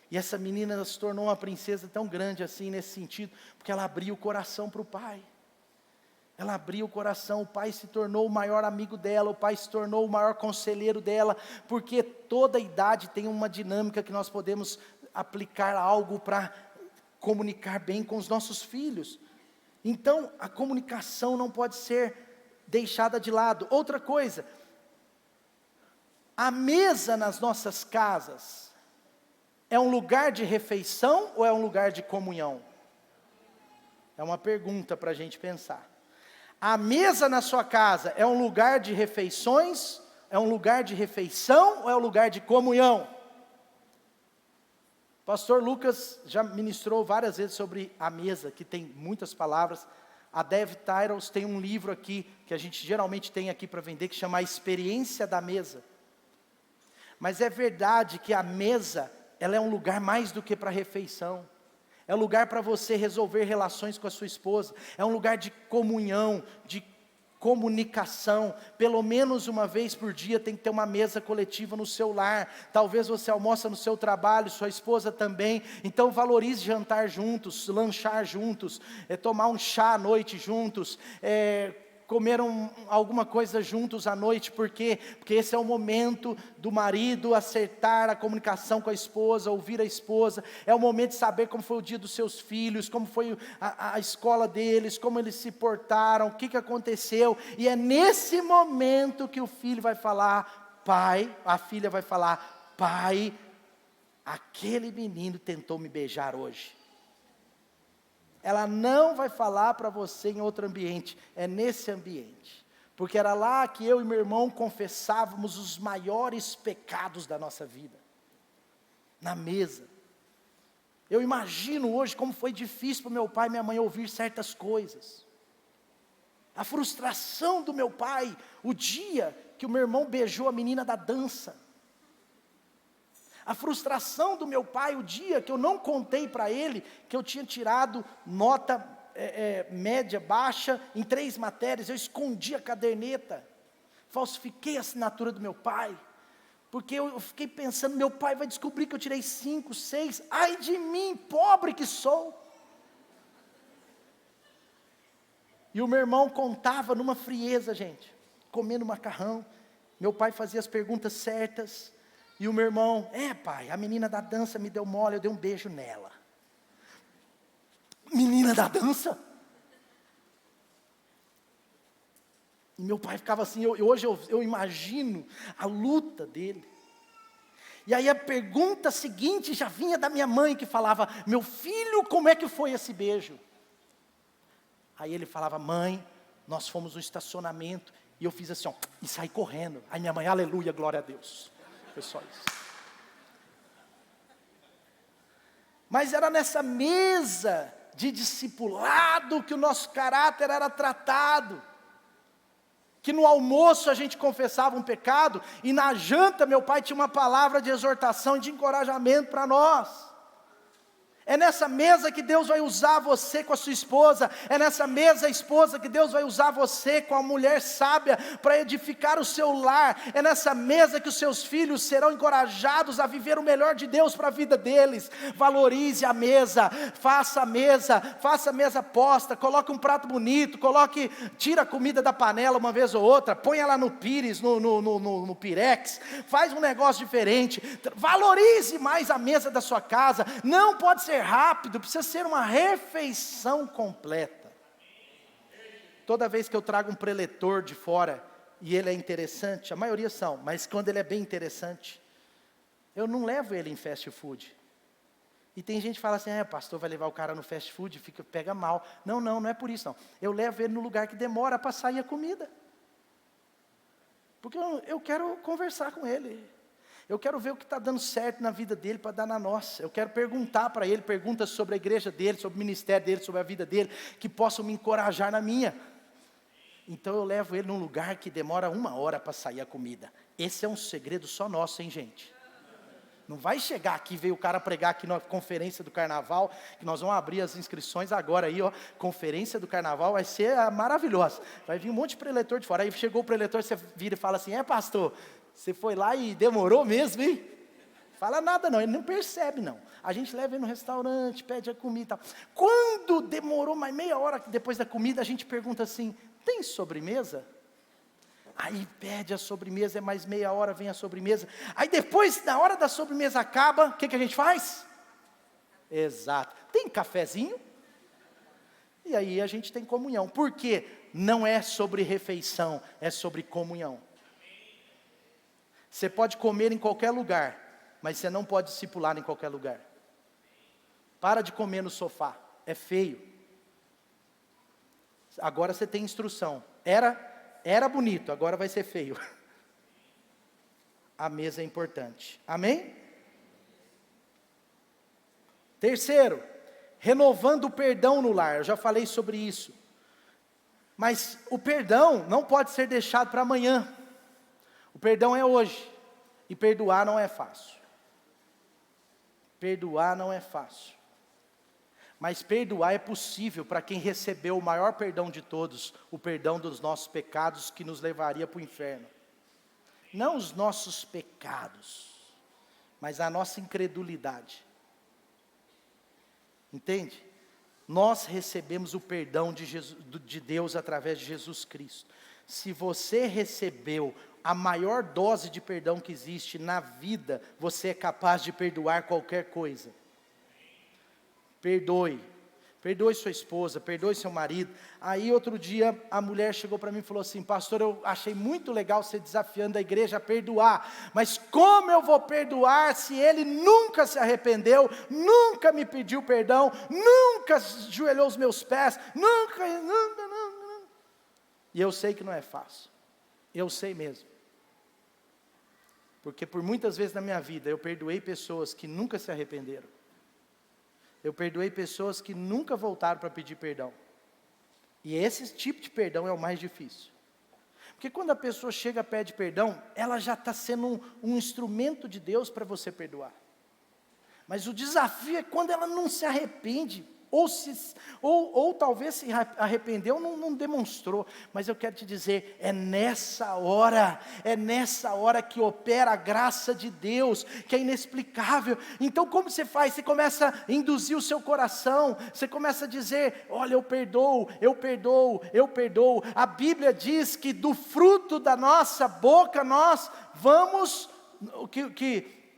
E essa menina se tornou uma princesa tão grande assim nesse sentido, porque ela abria o coração para o pai. Ela abriu o coração, o pai se tornou o maior amigo dela, o pai se tornou o maior conselheiro dela, porque toda idade tem uma dinâmica que nós podemos aplicar algo para comunicar bem com os nossos filhos. Então, a comunicação não pode ser deixada de lado. Outra coisa, a mesa nas nossas casas é um lugar de refeição ou é um lugar de comunhão? É uma pergunta para a gente pensar. A mesa na sua casa é um lugar de refeições, é um lugar de refeição ou é um lugar de comunhão? Pastor Lucas já ministrou várias vezes sobre a mesa, que tem muitas palavras. A Dev Titles tem um livro aqui, que a gente geralmente tem aqui para vender, que chama A Experiência da Mesa. Mas é verdade que a mesa, ela é um lugar mais do que para refeição. É um lugar para você resolver relações com a sua esposa. É um lugar de comunhão, de comunicação. Pelo menos uma vez por dia tem que ter uma mesa coletiva no seu lar. Talvez você almoça no seu trabalho, sua esposa também. Então valorize jantar juntos, lanchar juntos, tomar um chá à noite juntos, comer alguma coisa juntos à noite. Por quê? Porque esse é o momento do marido acertar a comunicação com a esposa, ouvir a esposa. É o momento de saber como foi o dia dos seus filhos, como foi a escola deles, como eles se portaram, o que aconteceu. E é nesse momento que o filho vai falar, pai, a filha vai falar, pai, aquele menino tentou me beijar hoje. Ela não vai falar para você em outro ambiente, é nesse ambiente. Porque era lá que eu e meu irmão confessávamos os maiores pecados da nossa vida. Na mesa. Eu imagino hoje como foi difícil para o meu pai e minha mãe ouvir certas coisas. A frustração do meu pai, o dia que o meu irmão beijou a menina da dança. A frustração do meu pai, o dia que eu não contei para ele que eu tinha tirado nota média, baixa, em 3 matérias, eu escondi a caderneta, falsifiquei a assinatura do meu pai, porque eu fiquei pensando, meu pai vai descobrir que eu tirei 5, 6, ai de mim, pobre que sou. E o meu irmão contava numa frieza, gente, comendo macarrão, meu pai fazia as perguntas certas, e o meu irmão, pai, a menina da dança me deu mole, eu dei um beijo nela. Menina da dança? E meu pai ficava assim, hoje eu imagino a luta dele. E aí a pergunta seguinte já vinha da minha mãe, que falava, meu filho, como é que foi esse beijo? Aí ele falava, mãe, nós fomos no estacionamento, e eu fiz assim, e saí correndo. Aí minha mãe, aleluia, glória a Deus. Foi só isso. Mas era nessa mesa de discipulado que o nosso caráter era tratado. Que no almoço a gente confessava um pecado, e na janta meu pai tinha uma palavra de exortação e de encorajamento para nós. É nessa mesa que Deus vai usar você com a sua esposa. É nessa mesa, esposa, que Deus vai usar você com a mulher sábia para edificar o seu lar. É nessa mesa que os seus filhos serão encorajados a viver o melhor de Deus para a vida deles. Valorize a mesa, faça a mesa posta, coloque um prato bonito, tira a comida da panela uma vez ou outra, põe ela no pires, no pirex, faz um negócio diferente. Valorize mais a mesa da sua casa. Não pode ser rápido, precisa ser uma refeição completa. Toda vez que eu trago um preletor de fora e ele é interessante, a maioria são, mas quando ele é bem interessante, eu não levo ele em fast food. E tem gente que fala assim, pastor vai levar o cara no fast food, pega mal. Não é por isso não. Eu levo ele no lugar que demora para sair a comida. Porque eu quero conversar com ele. Eu quero ver o que está dando certo na vida dele para dar na nossa. Eu quero perguntar para ele, perguntas sobre a igreja dele, sobre o ministério dele, sobre a vida dele, que possam me encorajar na minha. Então eu levo ele num lugar que demora 1 hora para sair a comida. Esse é um segredo só nosso, hein, gente? Não vai chegar aqui, veio o cara pregar aqui na conferência do carnaval, que nós vamos abrir as inscrições agora aí, conferência do carnaval, vai ser maravilhosa. Vai vir um monte de preletor de fora. Aí chegou o preletor, você vira e fala assim, pastor, você foi lá e demorou mesmo, hein? Fala nada não, ele não percebe não. A gente leva ele no restaurante, pede a comida e tal. Quando demorou mais meia hora depois da comida, a gente pergunta assim, tem sobremesa? Aí pede a sobremesa, é mais meia hora, vem a sobremesa. Aí depois, na hora da sobremesa acaba, o que a gente faz? Exato. Tem cafezinho? E aí a gente tem comunhão. Por quê? Não é sobre refeição, é sobre comunhão. Você pode comer em qualquer lugar, mas você não pode discipular em qualquer lugar. Para de comer no sofá, é feio. Agora você tem instrução. Era bonito, agora vai ser feio. A mesa é importante. Amém? Terceiro, renovando o perdão no lar. Eu já falei sobre isso. Mas o perdão não pode ser deixado para amanhã. O perdão é hoje. E perdoar não é fácil. Perdoar não é fácil. Mas perdoar é possível para quem recebeu o maior perdão de todos, o perdão dos nossos pecados que nos levaria para o inferno. Não os nossos pecados, mas a nossa incredulidade. Entende? Nós recebemos o perdão de Deus através de Jesus Cristo. Se você recebeu a maior dose de perdão que existe na vida, você é capaz de perdoar qualquer coisa. Perdoe sua esposa, perdoe seu marido. Aí outro dia a mulher chegou para mim e falou assim, pastor, eu achei muito legal você desafiando a igreja a perdoar, mas como eu vou perdoar se ele nunca se arrependeu, nunca me pediu perdão, nunca ajoelhou os meus pés, nunca. E eu sei que não é fácil, eu sei mesmo. Porque por muitas vezes na minha vida eu perdoei pessoas que nunca se arrependeram. Eu perdoei pessoas que nunca voltaram para pedir perdão. E esse tipo de perdão é o mais difícil. Porque quando a pessoa chega e pede perdão, ela já está sendo um instrumento de Deus para você perdoar. Mas o desafio é quando ela não se arrepende, ou talvez se arrependeu, não demonstrou. Mas eu quero te dizer, é nessa hora que opera a graça de Deus, que é inexplicável. Então como você faz? Você começa a induzir o seu coração, você começa a dizer, olha, eu perdoo. A Bíblia diz que do fruto da nossa boca nós vamos,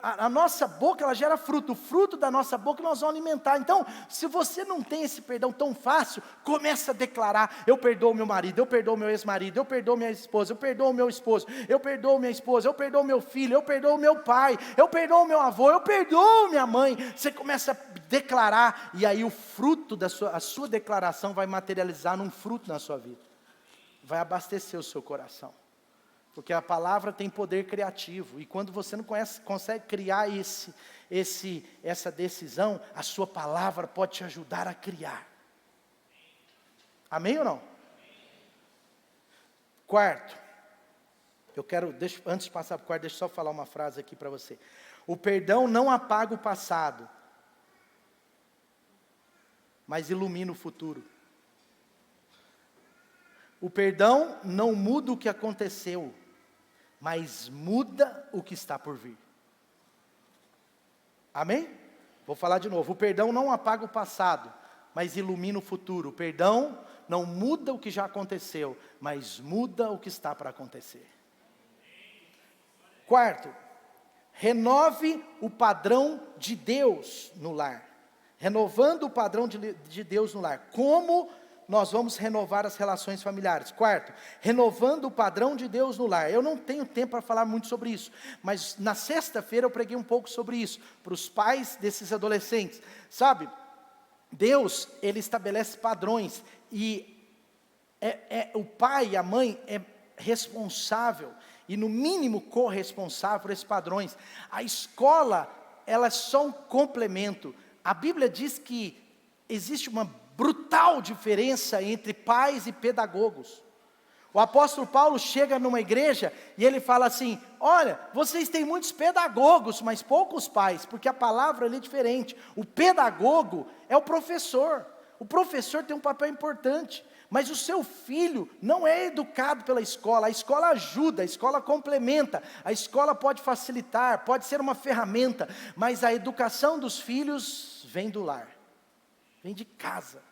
a nossa boca ela gera fruto, o fruto da nossa boca nós vamos alimentar. Então, se você não tem esse perdão tão fácil, começa a declarar, eu perdoo meu marido, eu perdoo meu ex-marido, eu perdoo minha esposa, eu perdoo meu esposo, eu perdoo minha esposa, eu perdoo meu filho, eu perdoo meu pai, eu perdoo meu avô, eu perdoo minha mãe. Você começa a declarar, e aí o fruto a sua declaração vai materializar num fruto na sua vida, vai abastecer o seu coração. Porque a palavra tem poder criativo, e quando você não consegue criar essa decisão, a sua palavra pode te ajudar a criar. Amém ou não? Quarto, antes de passar para o quarto, deixa eu só falar uma frase aqui para você. O perdão não apaga o passado, mas ilumina o futuro. O perdão não muda o que aconteceu, mas muda o que está por vir. Amém? Vou falar de novo. O perdão não apaga o passado, mas ilumina o futuro. O perdão não muda o que já aconteceu, mas muda o que está para acontecer. Quarto, renove o padrão de Deus no lar. Renovando o padrão de Deus no lar. Como nós vamos renovar as relações familiares? Quarto, renovando o padrão de Deus no lar. Eu não tenho tempo para falar muito sobre isso, mas na sexta-feira eu preguei um pouco sobre isso, para os pais desses adolescentes. Sabe, Deus, Ele estabelece padrões, e o pai e a mãe é responsável, e no mínimo corresponsável por esses padrões. A escola, ela é só um complemento. A Bíblia diz que existe uma brutal diferença entre pais e pedagogos. O apóstolo Paulo chega numa igreja e ele fala assim, olha, vocês têm muitos pedagogos, mas poucos pais, porque a palavra ali é diferente. O pedagogo é o professor tem um papel importante, Mas o seu filho não é educado pela escola, a escola ajuda, a escola complementa, a escola pode facilitar, pode ser uma ferramenta, mas a educação dos filhos vem do lar, vem de casa.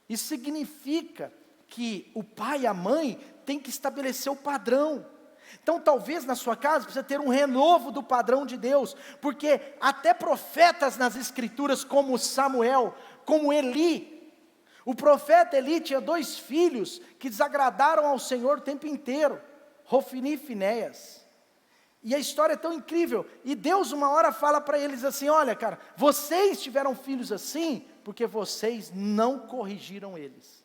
Isso significa que o pai e a mãe têm que estabelecer o padrão. Então talvez na sua casa precisa ter um renovo do padrão de Deus, porque até profetas nas escrituras como Samuel, como Eli, o profeta Eli tinha 2 filhos que desagradaram ao Senhor o tempo inteiro, Hofni e Finéias. E a história é tão incrível, e Deus uma hora fala para eles assim: olha cara, vocês tiveram filhos assim, porque vocês não corrigiram eles.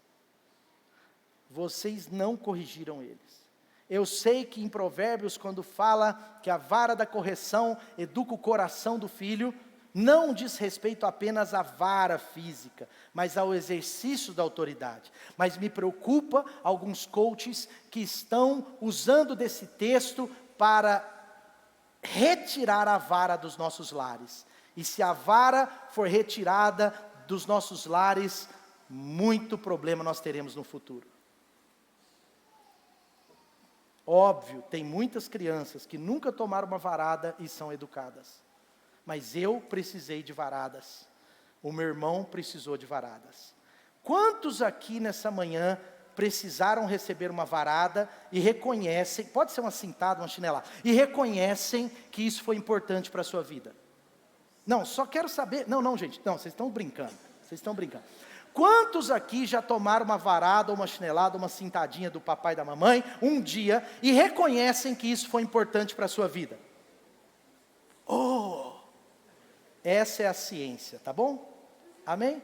Vocês não corrigiram eles. Eu sei que em Provérbios, quando fala que a vara da correção educa o coração do filho, não diz respeito apenas à vara física, mas ao exercício da autoridade. Mas me preocupa alguns coaches que estão usando desse texto para retirar a vara dos nossos lares. E se a vara for retirada dos nossos lares, muito problema nós teremos no futuro. Óbvio, tem muitas crianças que nunca tomaram uma varada e são educadas. Mas eu precisei de varadas. O meu irmão precisou de varadas. Quantos aqui nessa manhã precisaram receber uma varada e reconhecem, pode ser uma cintada, uma chinelada, e reconhecem que isso foi importante para a sua vida? Não, só quero saber, não gente, não, vocês estão brincando. Quantos aqui já tomaram uma varada, uma chinelada, uma cintadinha do papai e da mamãe, um dia, e reconhecem que isso foi importante para a sua vida? Essa é a ciência, tá bom? Amém?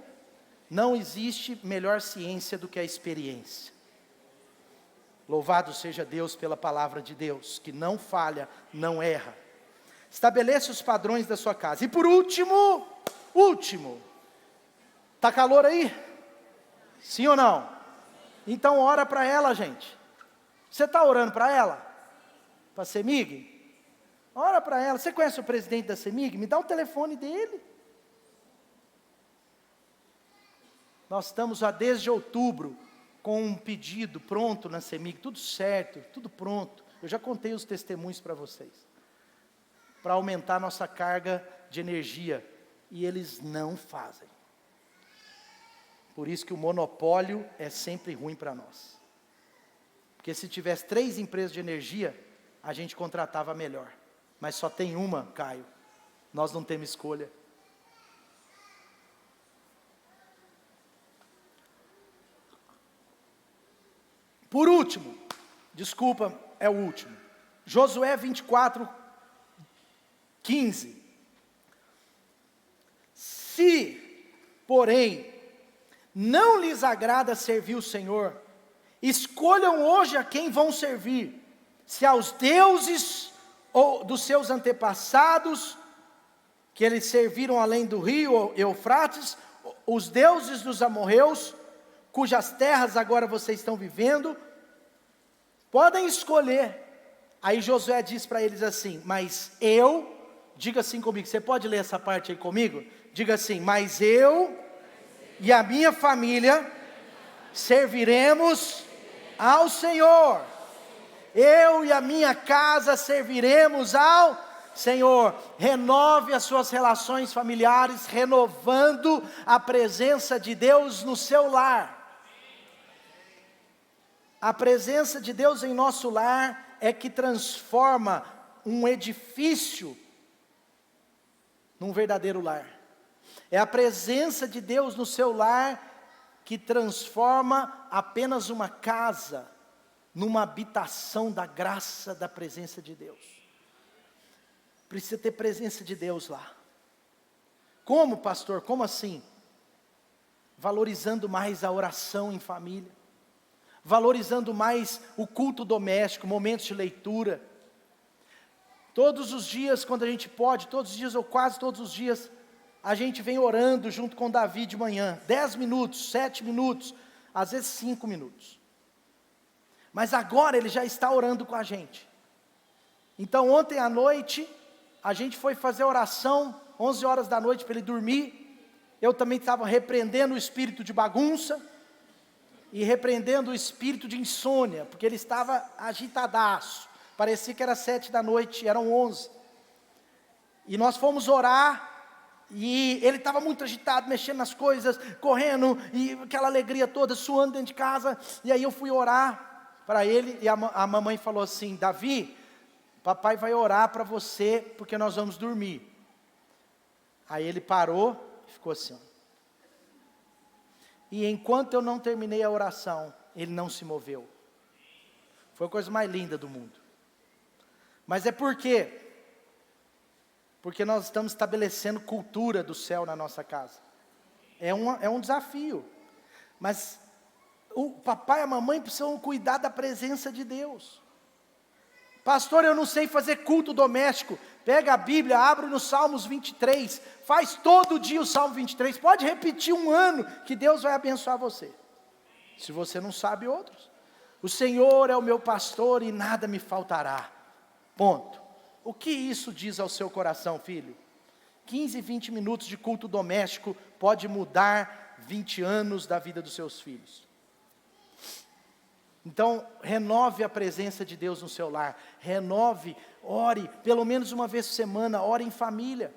Não existe melhor ciência do que a experiência. Louvado seja Deus pela palavra de Deus, que não falha, não erra. Estabeleça os padrões da sua casa. E por último, tá calor aí? Sim ou não? Então ora para ela, gente. Você está orando para ela? Para a CEMIG? Ora para ela. Você conhece o presidente da CEMIG? Me dá o telefone dele. Nós estamos há desde outubro com um pedido pronto na CEMIG, tudo certo, tudo pronto. Eu já contei os testemunhos para vocês. Para aumentar nossa carga de energia. E eles não fazem. Por isso que o monopólio é sempre ruim para nós. Porque se tivesse 3 empresas de energia, a gente contratava melhor. Mas só tem uma, Caio. Nós não temos escolha. Por último, desculpa, é o último. Josué 24, 15. Se, porém, não lhes agrada servir o Senhor, escolham hoje a quem vão servir, se aos deuses ou dos seus antepassados, que eles serviram além do rio Eufrates, os deuses dos amorreus, cujas terras agora vocês estão vivendo, podem escolher. Aí Josué diz para eles assim: mas eu, diga assim comigo, você pode ler essa parte aí comigo? Diga assim: mas eu e a minha família serviremos ao Senhor. Eu e a minha casa serviremos ao Senhor. Renove as suas relações familiares, renovando a presença de Deus no seu lar. A presença de Deus em nosso lar é que transforma um edifício num verdadeiro lar. É a presença de Deus no seu lar que transforma apenas uma casa numa habitação da graça da presença de Deus. Precisa ter presença de Deus lá. Como, pastor? Como assim? Valorizando mais a oração em família, valorizando mais o culto doméstico, momentos de leitura. Todos os dias, quando a gente pode, todos os dias ou quase todos os dias, a gente vem orando junto com Davi de manhã, 10 minutos, 7 minutos, às vezes 5 minutos. Mas agora ele já está orando com a gente. Então ontem à noite, a gente foi fazer oração, 11 horas da noite para ele dormir. Eu também estava repreendendo o espírito de bagunça. e repreendendo o espírito de insônia, porque ele estava agitadaço. Parecia que era 7 da noite, eram 11. E nós fomos orar, e ele estava muito agitado, mexendo nas coisas, correndo, e aquela alegria toda, suando dentro de casa. E aí eu fui orar para ele, e a mamãe falou assim: Davi, papai vai orar para você, porque nós vamos dormir. Aí ele parou e ficou assim. E enquanto eu não terminei a oração, ele não se moveu. Foi a coisa mais linda do mundo. Mas é por quê? Porque nós estamos estabelecendo cultura do céu na nossa casa. É um desafio. Mas o papai e a mamãe precisam cuidar da presença de Deus. Pastor, eu não sei fazer culto doméstico. Pega a Bíblia, abre no Salmos 23. Faz todo dia o Salmo 23. Pode repetir um ano que Deus vai abençoar você. Se você não sabe outros. O Senhor é o meu pastor e nada me faltará. Ponto. O que isso diz ao seu coração, filho? 15, 20 minutos de culto doméstico pode mudar 20 anos da vida dos seus filhos. Então, renove a presença de Deus no seu lar. Renove, ore, pelo menos uma vez por semana, ore em família.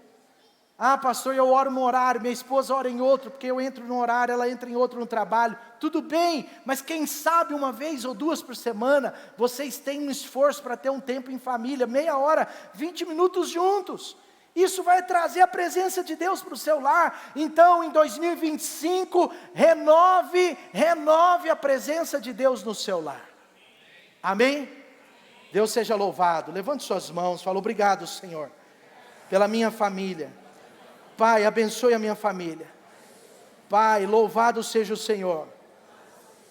Ah, pastor, eu oro no horário, minha esposa ora em outro, porque eu entro no horário, ela entra em outro no trabalho. Tudo bem, mas quem sabe uma vez ou duas por semana, vocês têm um esforço para ter um tempo em família, meia hora, 20 minutos juntos. Isso vai trazer a presença de Deus para o seu lar. Então, em 2025, renove a presença de Deus no seu lar. Amém? Deus seja louvado. Levante suas mãos, fala: obrigado, Senhor, pela minha família. Pai, abençoe a minha família. Pai, louvado seja o Senhor,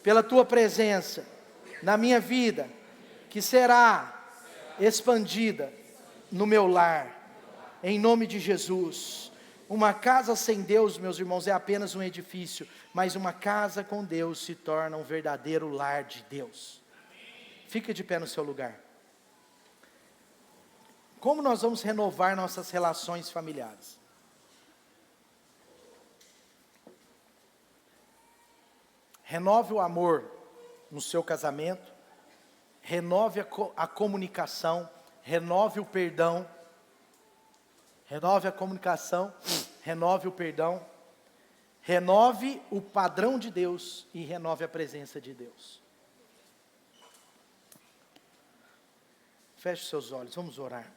pela tua presença na minha vida, que será expandida no meu lar. Em nome de Jesus. Uma casa sem Deus, meus irmãos, é apenas um edifício, mas uma casa com Deus se torna um verdadeiro lar de Deus. Fica de pé no seu lugar. Como nós vamos renovar nossas relações familiares? Renove o amor no seu casamento, renove a comunicação, renove o perdão. Renove a comunicação, renove o perdão, renove o padrão de Deus e renove a presença de Deus. Feche seus olhos, vamos orar.